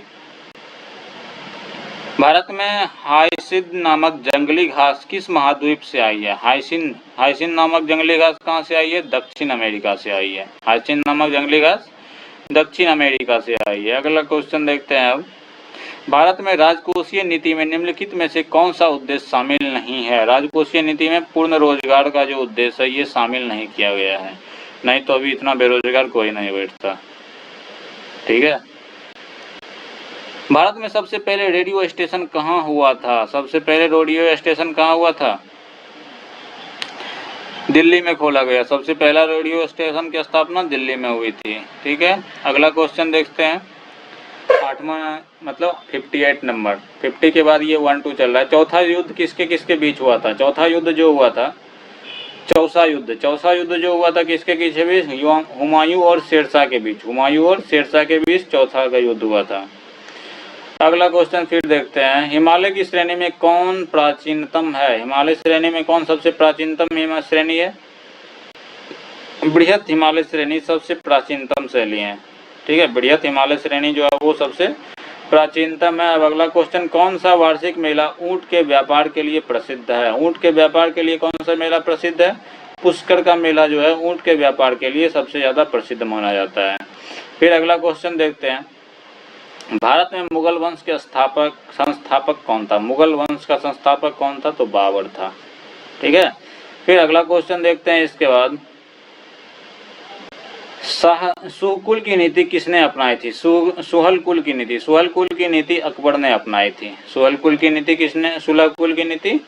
भारत में हाइसिन नामक जंगली घास किस महाद्वीप से आई है। हाइसिन नामक जंगली घास कहाँ से आई है, दक्षिण अमेरिका से आई है। हाइसिन नामक जंगली घास दक्षिण अमेरिका से आई है। अगला क्वेश्चन देखते हैं अब, भारत में राजकोषीय नीति में निम्नलिखित में से कौन सा उद्देश्य शामिल नहीं है। राजकोषीय नीति में पूर्ण रोजगार का जो उद्देश्य है ये शामिल नहीं किया गया है, नहीं तो अभी इतना बेरोजगार कोई नहीं बैठता, ठीक है। भारत में सबसे पहले रेडियो स्टेशन कहाँ हुआ था। सबसे पहले रेडियो स्टेशन कहाँ हुआ था, दिल्ली में खोला गया। सबसे पहला रेडियो स्टेशन की स्थापना दिल्ली में हुई थी। ठीक है, अगला क्वेश्चन देखते हैं। 8वां मतलब 58 नंबर, 50 के बाद ये 1 2 चल रहा है। चौथा युद्ध किसके किसके बीच हुआ था? चौथा युद्ध जो हुआ था, चौसा युद्ध, चौसा युद्ध जो हुआ था किसके बीच? हुमायूं और शेरशाह के बीच, हुमायूं और शेरशाह के बीच चौथा का युद्ध हुआ था। अगला क्वेश्चन फिर देखते हैं। हिमालय की श्रेणी में कौन प्राचीनतम है? हिमालय श्रेणी में कौन सबसे प्राचीनतम श्रेणी है? बृहत हिमालय श्रेणी सबसे प्राचीनतम शैली है। ठीक है, बृहत हिमालय श्रेणी जो है वो सबसे प्राचीनतम है। अब अगला क्वेश्चन, कौन सा वार्षिक मेला ऊंट के व्यापार के लिए प्रसिद्ध है? ऊंट के व्यापार के लिए कौन सा मेला प्रसिद्ध है? पुष्कर का मेला जो है ऊंट के व्यापार के लिए सबसे ज्यादा प्रसिद्ध माना जाता है। फिर अगला क्वेश्चन देखते हैं। भारत में मुगल वंश के संस्थापक कौन था? मुगल वंश का संस्थापक कौन था? तो बाबर था। ठीक है, फिर अगला क्वेश्चन देखते हैं। इसके बाद सुहकुल की नीति किसने अपनाई थी? सुहल कुल की नीति, सुहल कुल की नीति अकबर ने अपनाई थी। सुहल कुल की नीति किसने? सुलह कुल की नीति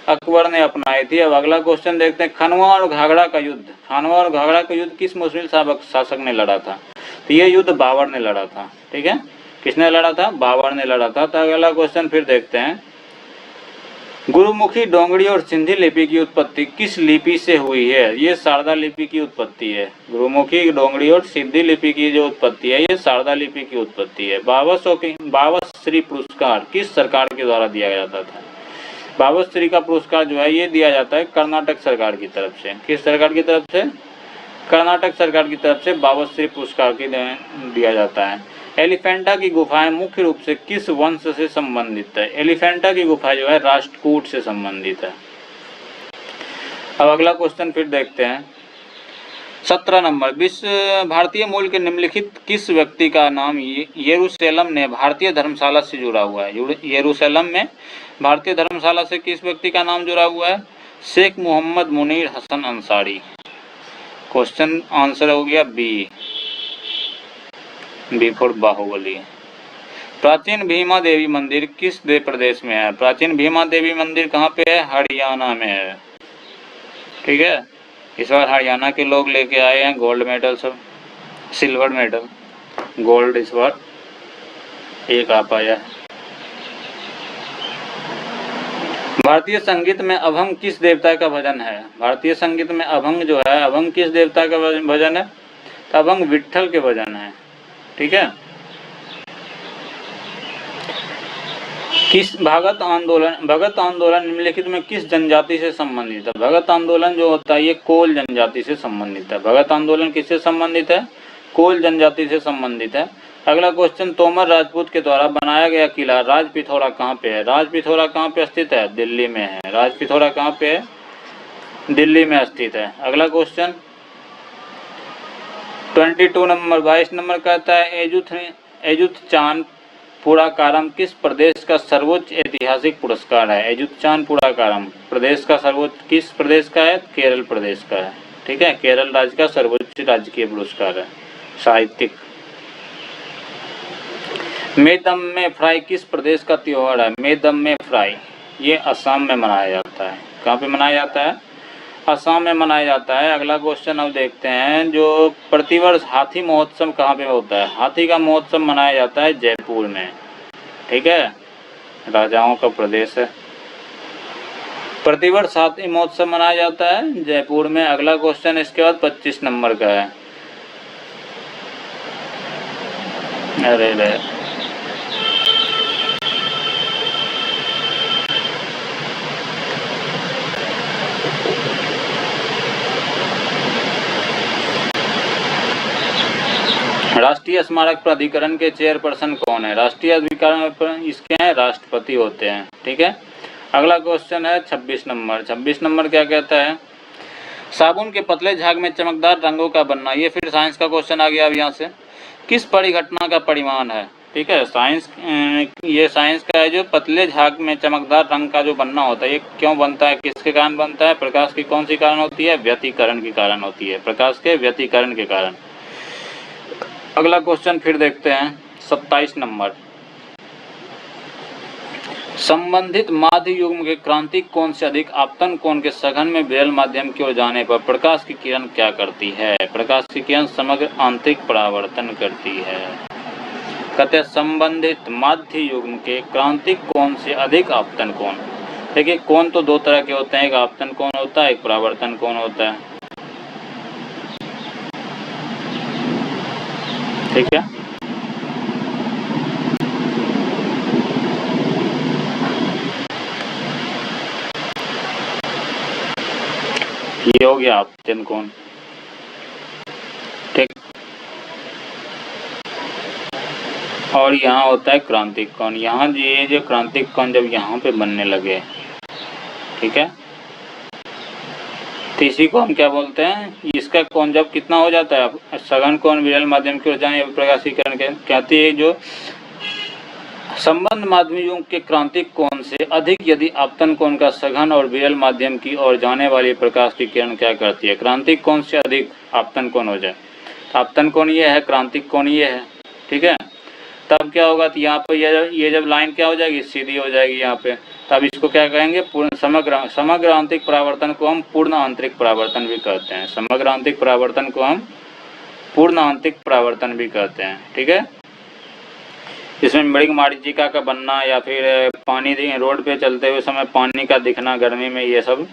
अकबर ने अपनाई थी। अब अगला क्वेश्चन देखते हैं। खनवा और घाघरा का युद्ध, खनवा और घाघरा का युद्ध किस मुस्लिम शासक ने लड़ा था? तो ये युद्ध बाबर ने लड़ा था। ठीक है, किसने लड़ा था? बाबर ने लड़ा था। तो अगला क्वेश्चन फिर देखते हैं। गुरुमुखी, डोंगरी और सिंधी लिपि की उत्पत्ति किस लिपि से हुई है? ये शारदा लिपि की उत्पत्ति है। गुरुमुखी, डोंगरी और सिंधी लिपि की जो उत्पत्ति है ये शारदा लिपि की उत्पत्ति है। बाबश्री पुरस्कार किस सरकार के द्वारा दिया जाता था? बाबश्री का पुरस्कार जो है ये दिया जाता है कर्नाटक सरकार की तरफ से। किस सरकार की तरफ से? कर्नाटक सरकार की तरफ से बाबश्री पुरस्कार की दिया जाता है। एलिफेंटा की गुफाएं मुख्य रूप से किस वंश से संबंधित है? एलिफेंटा की गुफा जो है राष्ट्रकूट से संबंधित है। अब अगला क्वेश्चन फिर देखते हैं। 17 नंबर, विश्व भारतीय मूल के निम्नलिखित किस व्यक्ति का नाम यरूशलेम ने भारतीय धर्मशाला से जुड़ा हुआ है? यरूशलेम में भारतीय धर्मशाला से किस व्यक्ति का नाम जुड़ा हुआ है? शेख मोहम्मद मुनीर हसन अंसारी। क्वेश्चन आंसर हो गया बी फॉर बाहुबली। प्राचीन भीमा देवी मंदिर किस प्रदेश में है? प्राचीन भीमा देवी मंदिर कहाँ पे है? हरियाणा में है। ठीक है, इस बार हरियाणा के लोग लेके आए हैं गोल्ड मेडल, सब सिल्वर मेडल, गोल्ड इस बार एक आ पाया है। भारतीय संगीत में अभंग किस देवता का भजन है? भारतीय संगीत में अभंग जो है, अभंग किस देवता का भजन है? तो अभंग विट्ठल के भजन है। ठीक है, किस भगत आंदोलन निम्नलिखित में किस जनजाति से संबंधित है? भगत आंदोलन जो होता है ये कोल जनजाति से संबंधित है। भगत आंदोलन किससे संबंधित है? कोल जनजाति से संबंधित है। अगला क्वेश्चन, तोमर राजपूत के द्वारा बनाया गया किला राजपिथौरा कहाँ पे है? राजपिथौरा कहाँ पे स्थित है? दिल्ली में है। राजपिथौरा कहाँ पे है? दिल्ली में स्थित है। अगला क्वेश्चन 22 नंबर, 22 नंबर कहता है एजुथचान पुराकारम किस प्रदेश का सर्वोच्च ऐतिहासिक पुरस्कार है? एजुथचान पुराकारम प्रदेश का सर्वोच्च किस प्रदेश का है? केरल प्रदेश का है। ठीक है, केरल राज्य का सर्वोच्च राजकीय पुरस्कार है साहित्यिक। मेदम्मे फ्राई किस प्रदेश का त्योहार है? मेदम्मे फ्राई ये असम में मनाया जाता है। कहाँ पे मनाया जाता है? असम में मनाया जाता है। अगला क्वेश्चन अब देखते हैं। जो प्रतिवर्ष हाथी महोत्सव कहाँ पे होता है? हाथी का महोत्सव मनाया जाता है जयपुर में। ठीक है, राजाओं का प्रदेश है। प्रतिवर्ष हाथी महोत्सव मनाया जाता है जयपुर में। अगला क्वेश्चन इसके बाद 25 नंबर का है। अरे राष्ट्रीय स्मारक प्राधिकरण के चेयरपर्सन कौन है? राष्ट्रीय अधिकरण इसके हैं राष्ट्रपति होते हैं। ठीक है, अगला क्वेश्चन है 26 नंबर। 26 नंबर क्या कहता है? साबुन के पतले झाग में चमकदार रंगों का बनना, ये फिर साइंस का क्वेश्चन आ गया। अब यहाँ से किस परिघटना का परिमाण है? ठीक है, ये साइंस का है। जो पतले झाग में चमकदार रंग का जो बनना होता है ये क्यों बनता है? किसके कारण बनता है? प्रकाश की कौन सी कारण होती है? व्यतिकरण के कारण होती है, प्रकाश के व्यतिकरण के कारण। अगला क्वेश्चन फिर देखते हैं 27 नंबर। संबंधित माध्य युग्म के क्रांतिक कोण से अधिक आपतन कोण के सघन में विरल माध्यम की ओर जाने पर प्रकाश की किरण क्या करती है? प्रकाश की किरण समग्र आंतरिक परावर्तन करती है। कहते हैं संबंधित माध्य युग्म के क्रांतिक कोण से अधिक आपतन कोण। देखिए कोण तो दो तरह के होते हैं, एक आपतन कोण होता है, एक परावर्तन कोण होता है। ठीक है, ये हो गया आपतन कोण। ठीक, और यहाँ होता है क्रांतिक कोण। यहाँ ये जो क्रांतिक कोण जब यहाँ पे बनने लगे, ठीक है, तो इसी को हम क्या बोलते हैं, इसका कोण जब कितना हो जाता है, सघन कोण विरल माध्यम की ओर जाने प्रकाशीकरण कहती है जो संबंध माध्यम युग्म के क्रांतिक कोण से अधिक यदि आपतन कोण का सघन और विरल माध्यम की ओर जाने वाली प्रकाश की किरण क्या करती है? क्रांतिक कोण से अधिक आपतन कोण हो जाए, आपतन कोण ये है, क्रांतिक कोण ये है, ठीक है, तब क्या होगा, तो यहाँ पर ये जब लाइन क्या हो जाएगी, सीधी हो जाएगी यहाँ पे, तब इसको क्या कहेंगे, पूर्ण समग्र आंतरिक परावर्तन को हम पूर्ण आंतरिक परावर्तन भी कहते हैं। समग्र आंतरिक परावर्तन को हम पूर्ण आंतरिक परावर्तन भी कहते हैं। ठीक है, इसमें मृग मरीचिका का बनना या फिर पानी रोड पे चलते हुए समय पानी का दिखना गर्मी में, ये सब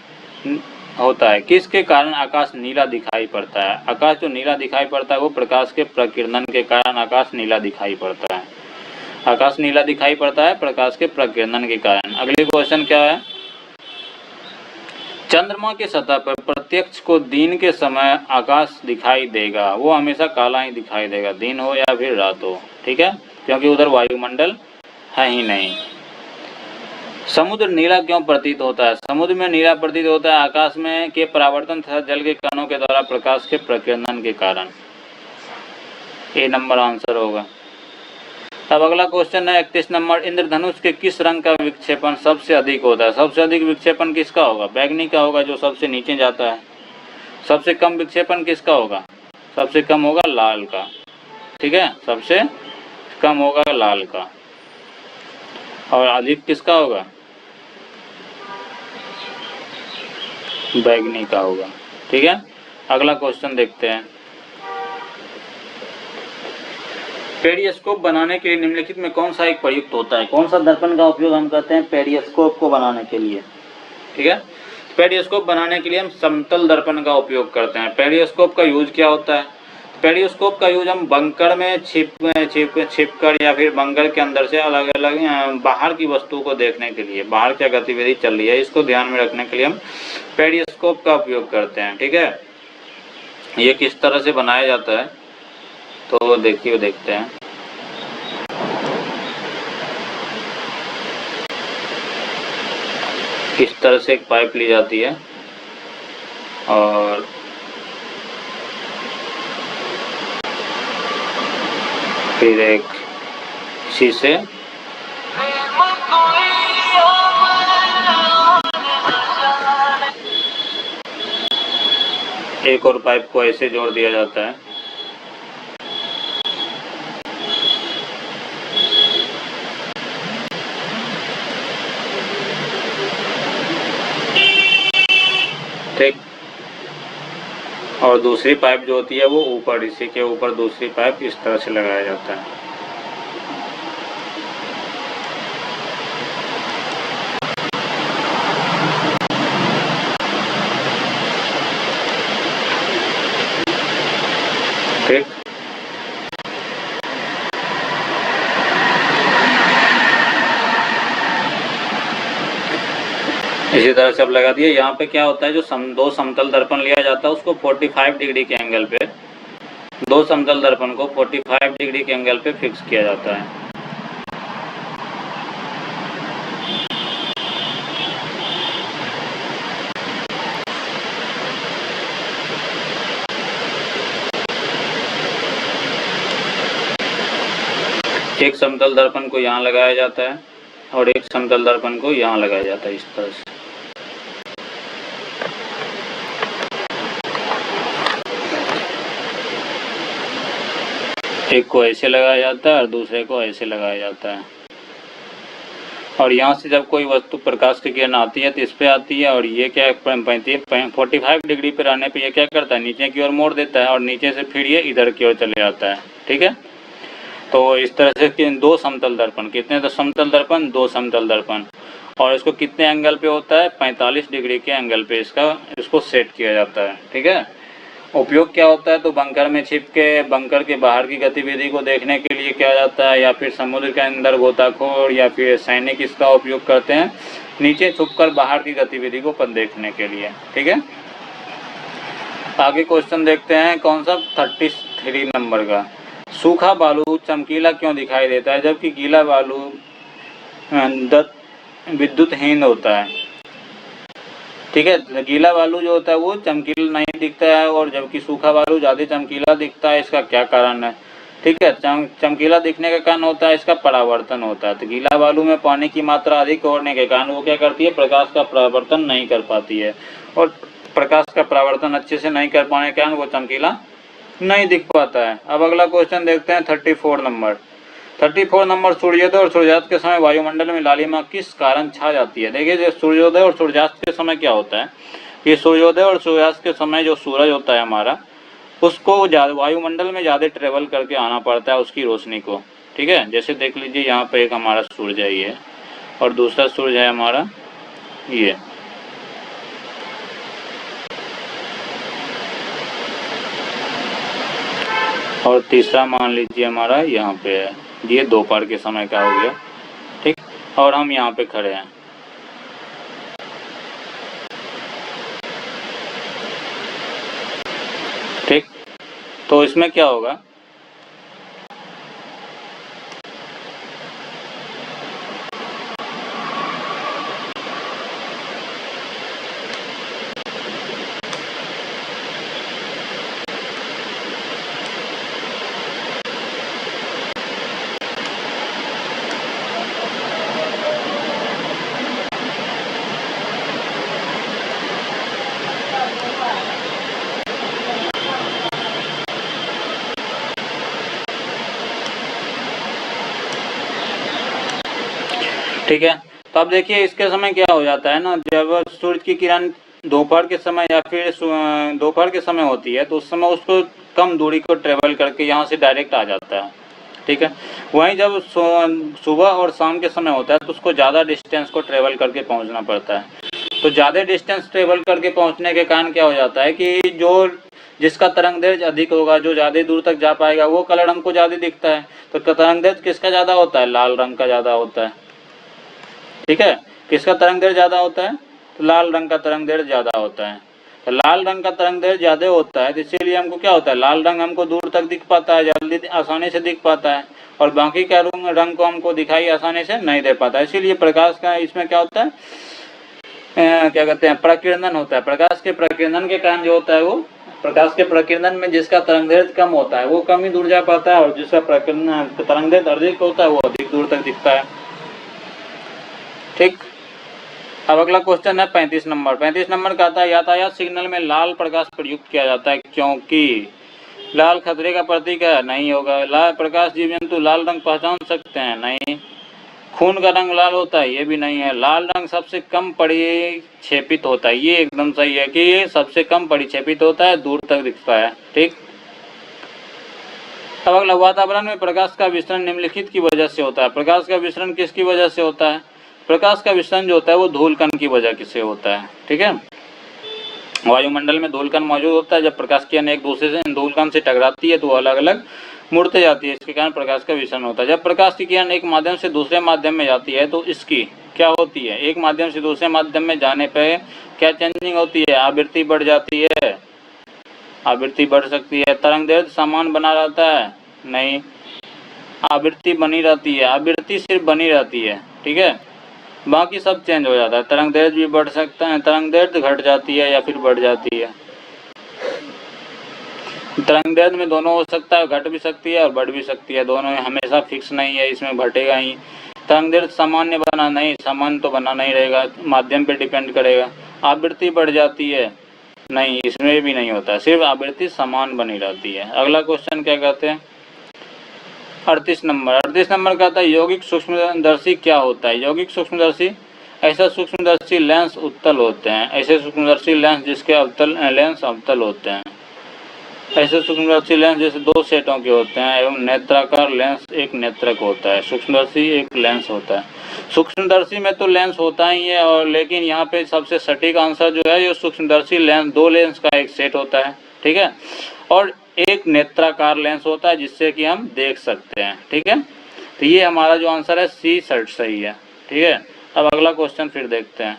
होता है। किसके कारण आकाश नीला दिखाई पड़ता है? आकाश जो नीला दिखाई पड़ता है वो प्रकाश के प्रकीर्णन के कारण आकाश नीला दिखाई पड़ता है। आकाश नीला दिखाई पड़ता है प्रकाश के प्रकीर्णन के कारण। अगले क्वेश्चन क्या है, चंद्रमा के सतह पर प्रत्यक्ष को दिन के समय आकाश दिखाई देगा, वो हमेशा काला ही दिखाई देगा, दिन हो या फिर रात हो। ठीक है, क्योंकि उधर वायुमंडल है ही नहीं। समुद्र नीला क्यों प्रतीत होता है? समुद्र में नीला प्रतीत होता है आकाश में के परावर्तन तथा जल के कणों के द्वारा प्रकाश के प्रकीर्णन के कारण। ए नंबर आंसर होगा। अब अगला क्वेश्चन है 31 नंबर, इंद्रधनुष के किस रंग का विक्षेपण सबसे अधिक होता है? सबसे अधिक विक्षेपण किसका होगा? बैगनी का होगा, जो सबसे नीचे जाता है। सबसे कम विक्षेपण किसका होगा? सबसे कम होगा लाल का। ठीक है, सबसे कम होगा लाल का। और अधिक किसका होगा? बैगनी का होगा। ठीक है, अगला क्वेश्चन देखते हैं। पेरिस्कोप बनाने के लिए निम्नलिखित में कौन सा एक प्रयुक्त होता है? कौन सा दर्पण का उपयोग हम करते हैं पेरिस्कोप को बनाने के लिए? ठीक है, पेरिस्कोप बनाने के लिए हम समतल दर्पण का उपयोग करते हैं। पेरिस्कोप का यूज क्या होता है? पेरिस्कोप का यूज हम बंकर में छिपकर या फिर बंकर के अंदर से अलग अलग बाहर की वस्तु को देखने के लिए, बाहर क्या गतिविधि चल रही है इसको ध्यान में रखने के लिए हम पेरिस्कोप का उपयोग करते हैं। ठीक है, ये किस तरह से बनाया जाता है तो देखिए, देखते हैं। इस तरह से एक पाइप ली जाती है और फिर एक शीशे एक और पाइप को ऐसे जोड़ दिया जाता है। ठीक, और दूसरी पाइप जो होती है वो ऊपर, इसी के ऊपर दूसरी पाइप इस तरह से लगाया जाता है। ठीक, इसी तरह से अब लगा दिए। यहाँ पे क्या होता है, जो दो समतल दर्पण लिया जाता है उसको 45 डिग्री के एंगल पे, दो समतल दर्पण को 45 डिग्री के एंगल पे फिक्स किया जाता है। एक समतल दर्पण को यहाँ लगाया जाता है और एक समतल दर्पण को यहाँ लगाया जाता है, इस तरह से। एक को ऐसे लगाया जाता है और दूसरे को ऐसे लगाया जाता है। और यहाँ से जब कोई वस्तु प्रकाश की किरण आती है तो इस पे आती है, और ये क्या 45 डिग्री पर आने पे ये क्या करता है, नीचे की ओर मोड़ देता है, और नीचे से फिर ये इधर की ओर चले जाता है। ठीक है, तो इस तरह से दो समतल दर्पण, कितने तो समतल दर्पण, दो समतल दर्पण, और इसको कितने एंगल पे होता है, 45 डिग्री के एंगल पे इसको सेट किया जाता है। ठीक है, उपयोग क्या होता है, तो बंकर में छिप के बंकर के बाहर की गतिविधि को देखने के लिए किया जाता है, या फिर समुद्र के अंदर गोताखोर या फिर सैनिक इसका उपयोग करते हैं नीचे छुपकर बाहर की गतिविधि को देखने के लिए। ठीक है, आगे क्वेश्चन देखते हैं, कौन सा 33 नंबर का। सूखा बालू चमकीला क्यों दिखाई देता है जबकि गीला बालू विद्युतहीन होता है। ठीक है, गीला बालू जो होता है वो चमकीला नहीं दिखता है, और जबकि सूखा बालू ज़्यादा चमकीला दिखता है, इसका क्या कारण है। ठीक है, चमकीला दिखने का कारण होता है इसका परावर्तन होता है। तो गीला बालू में पानी की मात्रा अधिक होने के कारण वो क्या करती है, प्रकाश का परावर्तन नहीं कर पाती है, और प्रकाश का परावर्तन अच्छे से नहीं कर पाने के कारण वो चमकीला नहीं दिख पाता है। अब अगला क्वेश्चन देखते हैं 34 नंबर। 34 नंबर, सूर्योदय और सूर्यास्त के समय वायुमंडल में लालिमा किस कारण छा जाती है। देखिए, जो सूर्योदय और सूर्यास्त के समय क्या होता है, ये सूर्योदय और सूर्यास्त के समय जो सूरज होता है हमारा, उसको वायुमंडल में ज़्यादा ट्रेवल करके आना पड़ता है उसकी रोशनी को। ठीक है, जैसे देख लीजिए यहाँ पे एक हमारा सूरज है ये, और दूसरा सूरज है हमारा ये। और तीसरा मान लीजिए हमारा यहाँ पे है, ये दोपहर के समय का हो गया। ठीक, और हम यहाँ पे खड़े हैं। ठीक, तो इसमें क्या होगा, ठीक है। तो अब देखिए इसके समय क्या हो जाता है ना, जब सूर्य की किरण दोपहर के समय या फिर दोपहर के समय होती है तो उस समय उसको कम दूरी को ट्रेवल करके यहाँ से डायरेक्ट आ जाता है। ठीक है, वहीं जब सुबह और शाम के समय होता है तो उसको ज़्यादा डिस्टेंस को ट्रेवल करके पहुँचना पड़ता है। तो ज़्यादा डिस्टेंस ट्रेवल करके पहुँचने के कारण क्या हो जाता है कि जो जिसका तरंग दैर्घ्य अधिक होगा, जो ज़्यादा दूर तक जा पाएगा, वो कलर हमको ज़्यादा दिखता है। तो तरंग दैर्घ्य किसका ज़्यादा होता है, लाल रंग का ज़्यादा होता है। ठीक है, किसका तरंग दैर्घ्य ज़्यादा होता है, तो लाल रंग का तरंग दैर्घ्य ज़्यादा होता है। तो लाल रंग का तरंग दैर्घ्य ज़्यादा होता है, तो इसीलिए हमको क्या होता है, लाल रंग हमको दूर तक दिख पाता है, जल्दी आसानी से दिख पाता है, और बाकी का रंग को हमको दिखाई आसानी से नहीं दे पाता। इसीलिए प्रकाश का इसमें क्या होता है, क्या कहते हैं, प्रकीर्णन होता है। प्रकाश के प्रकीर्णन के कारण जो होता है, वो प्रकाश के प्रकीर्णन में जिसका तरंग दैर्घ्य कम होता है वो कम ही दूर जा पाता है, और जिसका प्रकीर्णन तरंग दैर्घ्य अधिक होता है वो अधिक दूर तक दिखता है। ठीक, अब अगला क्वेश्चन है 35 नंबर। 35 नंबर का आता है, यातायात सिग्नल में लाल प्रकाश प्रयुक्त किया जाता है क्योंकि लाल खतरे का प्रतीक है, नहीं होगा। लाल प्रकाश जीव जंतु लाल रंग पहचान सकते हैं, नहीं। खून का रंग लाल होता है, ये भी नहीं है। लाल रंग सबसे कम परिक्षेपित होता है, ये एकदम सही है कि ये सबसे कम परिक्षेपित होता है, दूर तक दिखता है। ठीक, अब अगला, वातावरण में प्रकाश का विसरण निम्नलिखित की वजह से होता है। प्रकाश का विसरण किसकी वजह से होता है, प्रकाश का विसरण जो होता है वो धूलकण की वजह से होता है। ठीक है, वायुमंडल में धूलकण मौजूद होता है, जब प्रकाश की किरण एक दूसरे से धूलकण से टकराती है तो अलग अलग मुड़ते जाती है, इसके कारण प्रकाश का विसरण होता है। जब प्रकाश की किरण एक माध्यम से दूसरे माध्यम में जाती है तो इसकी क्या होती है, एक माध्यम से दूसरे माध्यम में जाने पर क्या चेंजिंग होती है, आवृत्ति बढ़ जाती है, आवृत्ति बढ़ सकती है। तरंग दैर्घ्य समान बना रहता है, नहीं, आवृत्ति बनी रहती है, आवृत्ति सिर्फ बनी रहती है। ठीक है, बाकी सब चेंज हो जाता है। तरंग दैर्घ्य भी बढ़ सकता है, तरंग दैर्घ्य घट जाती है या फिर बढ़ जाती है। तरंग दैर्घ्य में दोनों हो सकता है, घट भी सकती है और बढ़ भी सकती है, दोनों हमेशा फिक्स नहीं है, इसमें घटेगा ही। तरंग दैर्घ्य सामान्य बना नहीं, सामान्य तो बना नहीं रहेगा, माध्यम पे डिपेंड करेगा। आवृत्ति बढ़ जाती है, नहीं, इसमें भी नहीं होता, सिर्फ आवृत्ति समान बनी रहती है। अगला क्वेश्चन क्या कहते हैं, 38 नंबर कहता है यौगिक सूक्ष्मदर्शी क्या होता है। यौगिक सूक्ष्मदर्शी ऐसा सूक्ष्मदर्शी लेंस उत्तल होते हैं, ऐसे सूक्ष्मदर्शी लेंस जिसके लेंस अवतल होते हैं, ऐसे सूक्ष्मदर्शी लेंस जैसे दो सेटों के होते हैं एवं नेत्राकार लेंस एक नेत्रक होता है। सूक्ष्मदर्शी एक लेंस होता है। सूक्ष्मदर्शी में तो लेंस होता ही है, और लेकिन यहाँ पे सबसे सटीक आंसर जो है ये सूक्ष्मदर्शी लेंस, दो लेंस का एक सेट होता है, ठीक है, और एक नेत्राकार लेंस होता है जिससे कि हम देख सकते हैं, ठीक है। तो ये हमारा जो आंसर है सी शर्ट सही है, ठीक है। अब अगला क्वेश्चन फिर देखते हैं।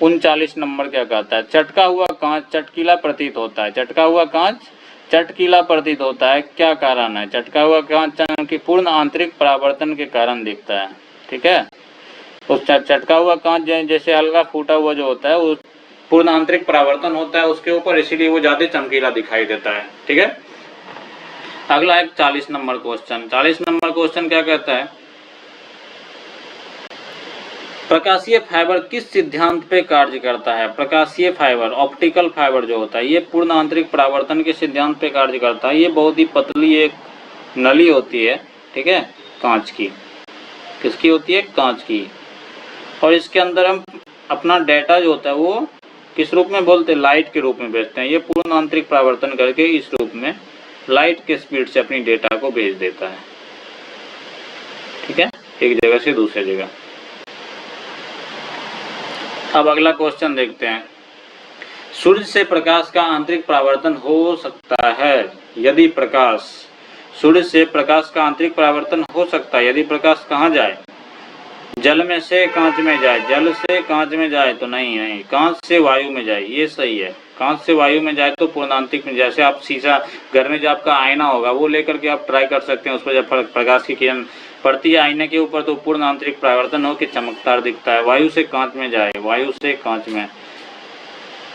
39 नंबर क्या कहता है, चटका हुआ कांच चटकीला प्रतीत होता है। चटका हुआ कांच चटकीला प्रतीत होता है, क्या कारण है। चटका हुआ कांच की पूर्ण आंतरिक परावर्तन के कारण दिखता है, ठीक है। उस चटका हुआ कांच जैसे हल्का फूटा हुआ जो होता है वो पूर्ण आंतरिक परावर्तन होता है उसके ऊपर, इसीलिए वो ज्यादा चमकीला दिखाई देता है, ठीक है। अगला एक 40 नंबर क्वेश्चन। 40 नंबर क्वेश्चन क्या कहता है, प्रकाशीय फाइबर किस सिद्धांत पे कार्य करता है। प्रकाशीय फाइबर, ऑप्टिकल फाइबर जो होता है ये पूर्ण आंतरिक परावर्तन के सिद्धांत पे कार्य करता है। ये बहुत ही पतली एक नली होती है, ठीक है, कांच की। किसकी होती है, कांच की। और इसके अंदर हम अपना डेटा जो होता है वो किस रूप में बोलते हैं, लाइट के रूप में भेजते हैं। ये पूर्ण आंतरिक परावर्तन करके इस रूप में लाइट के स्पीड से अपनी डेटा को भेज देता है, ठीक है, एक जगह से दूसरे जगह। अब अगला क्वेश्चन देखते हैं। सूर्य से प्रकाश का आंतरिक परावर्तन हो सकता है यदि प्रकाश, सूर्य से प्रकाश का आंतरिक परावर्तन हो सकता है यदि प्रकाश कहाँ जाए, जल में से कांच में जाए। जल से कांच में जाए तो नहीं, कांच से वायु में जाए, ये सही है। कांच से वायु में जाए तो पूर्ण आंतरिक में, जैसे आप शीशा घर में जो आपका आईना होगा वो लेकर के आप ट्राई कर सकते हैं, उस पर जब प्रकाश की किरण पड़ती है आईने के ऊपर तो पूर्ण आंतरिक परावर्तन हो के चमकदार दिखता है। वायु से कांच में जाए, वायु से कांच में,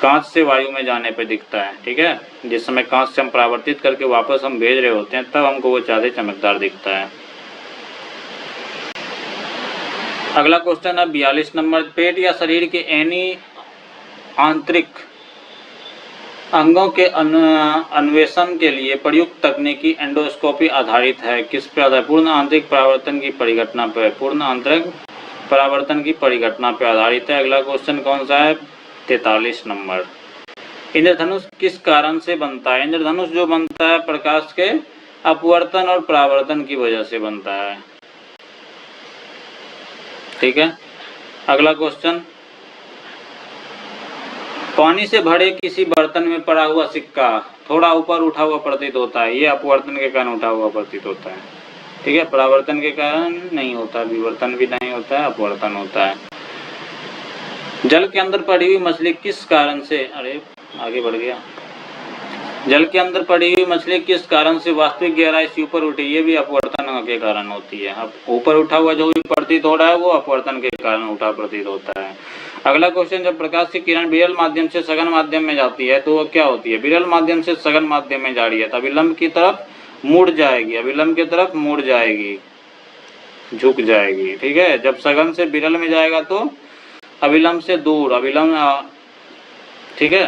कांच से वायु में जाने पे दिखता है, ठीक है। जिस समय कांच से हम परावर्तित करके वापस हम भेज रहे होते हैं तब हमको वो ज्यादा चमकदार दिखता है। अगला क्वेश्चन है 42 नंबर। पेट या शरीर के एनी आंतरिक अंगों के अन्वेषण के लिए प्रयुक्त तकनीकी एंडोस्कोपी आधारित है, किस पे आधारित, पूर्ण आंतरिक परावर्तन की परिघटना पर, पूर्ण आंतरिक परावर्तन की परिघटना पर आधारित है। अगला क्वेश्चन कौन सा है, 43 नंबर। इंद्रधनुष किस कारण से बनता है। इंद्रधनुष जो बनता है प्रकाश के अपवर्तन और परावर्तन की वजह से बनता है, ठीक है। अगला क्वेश्चन, पानी से भरे किसी बर्तन में पड़ा हुआ सिक्का थोड़ा ऊपर उठा हुआ प्रतीत होता है, ये अपवर्तन के कारण उठा हुआ प्रतीत होता है, ठीक है, परावर्तन के कारण नहीं होता, विवर्तन भी नहीं होता है, अपवर्तन होता है। जल के अंदर पड़ी हुई मछली किस कारण से, अरे आगे बढ़ गया, जल के अंदर पड़ी हुई मछली किस कारण से वास्तविक गहराई से ऊपर उठी, ये भी अपवर्तन के कारण होती है। अब ऊपर उठा हुआ जो भी प्रतीत हो रहा है वो अपवर्तन के कारण उठा प्रतीत होता है। अगला क्वेश्चन, जब प्रकाश की किरण विरल माध्यम से सघन माध्यम में जाती है तो वो क्या होती है। विरल माध्यम से सघन माध्यम में जा रही है तो अभिलंब की तरफ मुड़ जाएगी, अभिलंब की तरफ मुड़ जाएगी, झुक जाएगी, ठीक है। जब सघन से विरल में जाएगा तो अभिलंब से दूर, अभिलंब, ठीक है।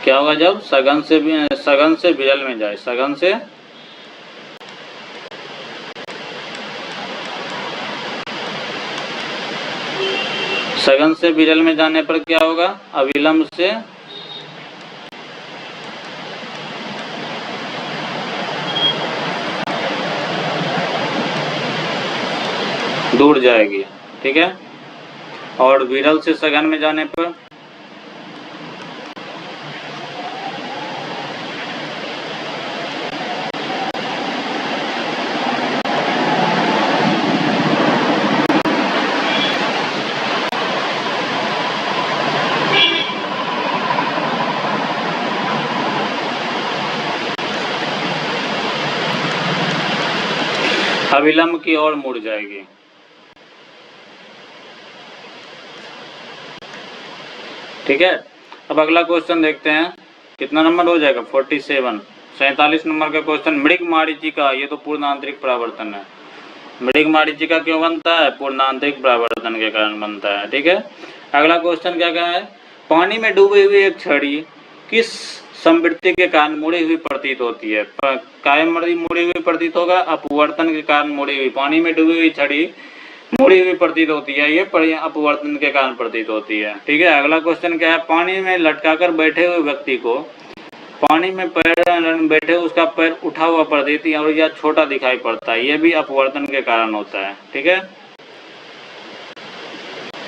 क्या होगा जब सघन से विरल में जाए, सघन से विरल में जाने पर क्या होगा, अविलंब से दूर जाएगी, ठीक है। और विरल से सघन में जाने पर अविलंब की ओर मुड़ जाएगी। ठीक है। अब अगला क्वेश्चन देखते हैं, कितना नंबर हो जाएगा, 47, 47 नंबर का क्वेश्चन। मृग मारीचिका, ये तो पूर्ण आंतरिक परावर्तन है। मृग मारीचिका क्यों बनता है, पूर्ण आंतरिक परावर्तन के कारण बनता है, ठीक है। अगला क्वेश्चन क्या है, पानी में डूबी हुई एक छड़ी किस समवृत्ति के कारण मुड़ी हुई प्रतीत होती है। कायम मुड़ी हुई प्रतीत होगा, अपवर्तन के कारण मुड़ी हुई, पानी में डूबी हुई छड़ी मुड़ी हुई प्रतीत होती है, ये अपवर्तन के कारण प्रतीत होती है। ठीक है, अगला क्वेश्चन क्या है, पानी में लटकाकर बैठे हुए व्यक्ति को, पानी में पैर बैठे उसका पैर उठा हुआ प्रतीत और या छोटा दिखाई पड़ता है, ये भी अपवर्तन के कारण होता है। ठीक है,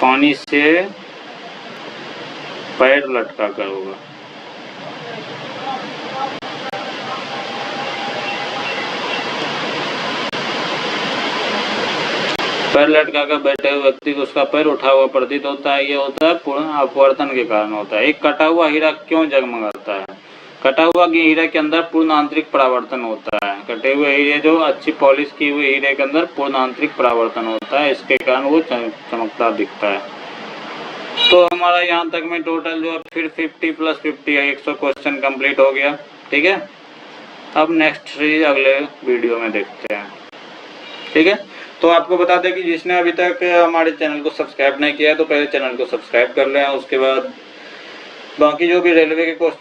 पानी से पैर लटका कर होगा। पैर लटका कर बैठे हुए व्यक्ति को उसका पैर उठा हुआ प्रतीत होता है, ये होता है पूर्ण अपवर्तन के कारण होता है। एक कटा हुआ हीरा क्यों जगमगाता है? कटा हुआ हीरे के अंदर पूर्ण आंतरिक परावर्तन होता है। कटे हुए हीरे जो अच्छी पॉलिश की हुए हीरे के अंदर पूर्ण आंतरिक परावर्तन होता है, इसके कारण वो चमकदार दिखता है। तो हमारा यहाँ तक में टोटल जो है फिर 50 + 50 है, 100 क्वेश्चन कंप्लीट हो गया। ठीक है, अब नेक्स्ट सीरीज अगले वीडियो में देखते हैं। ठीक है, तो आपको बता दें कि जिसने अभी तक हमारे चैनल को सब्सक्राइब नहीं किया है तो पहले चैनल को सब्सक्राइब कर लें, उसके बाद बाकी जो भी रेलवे के क्वेश्चन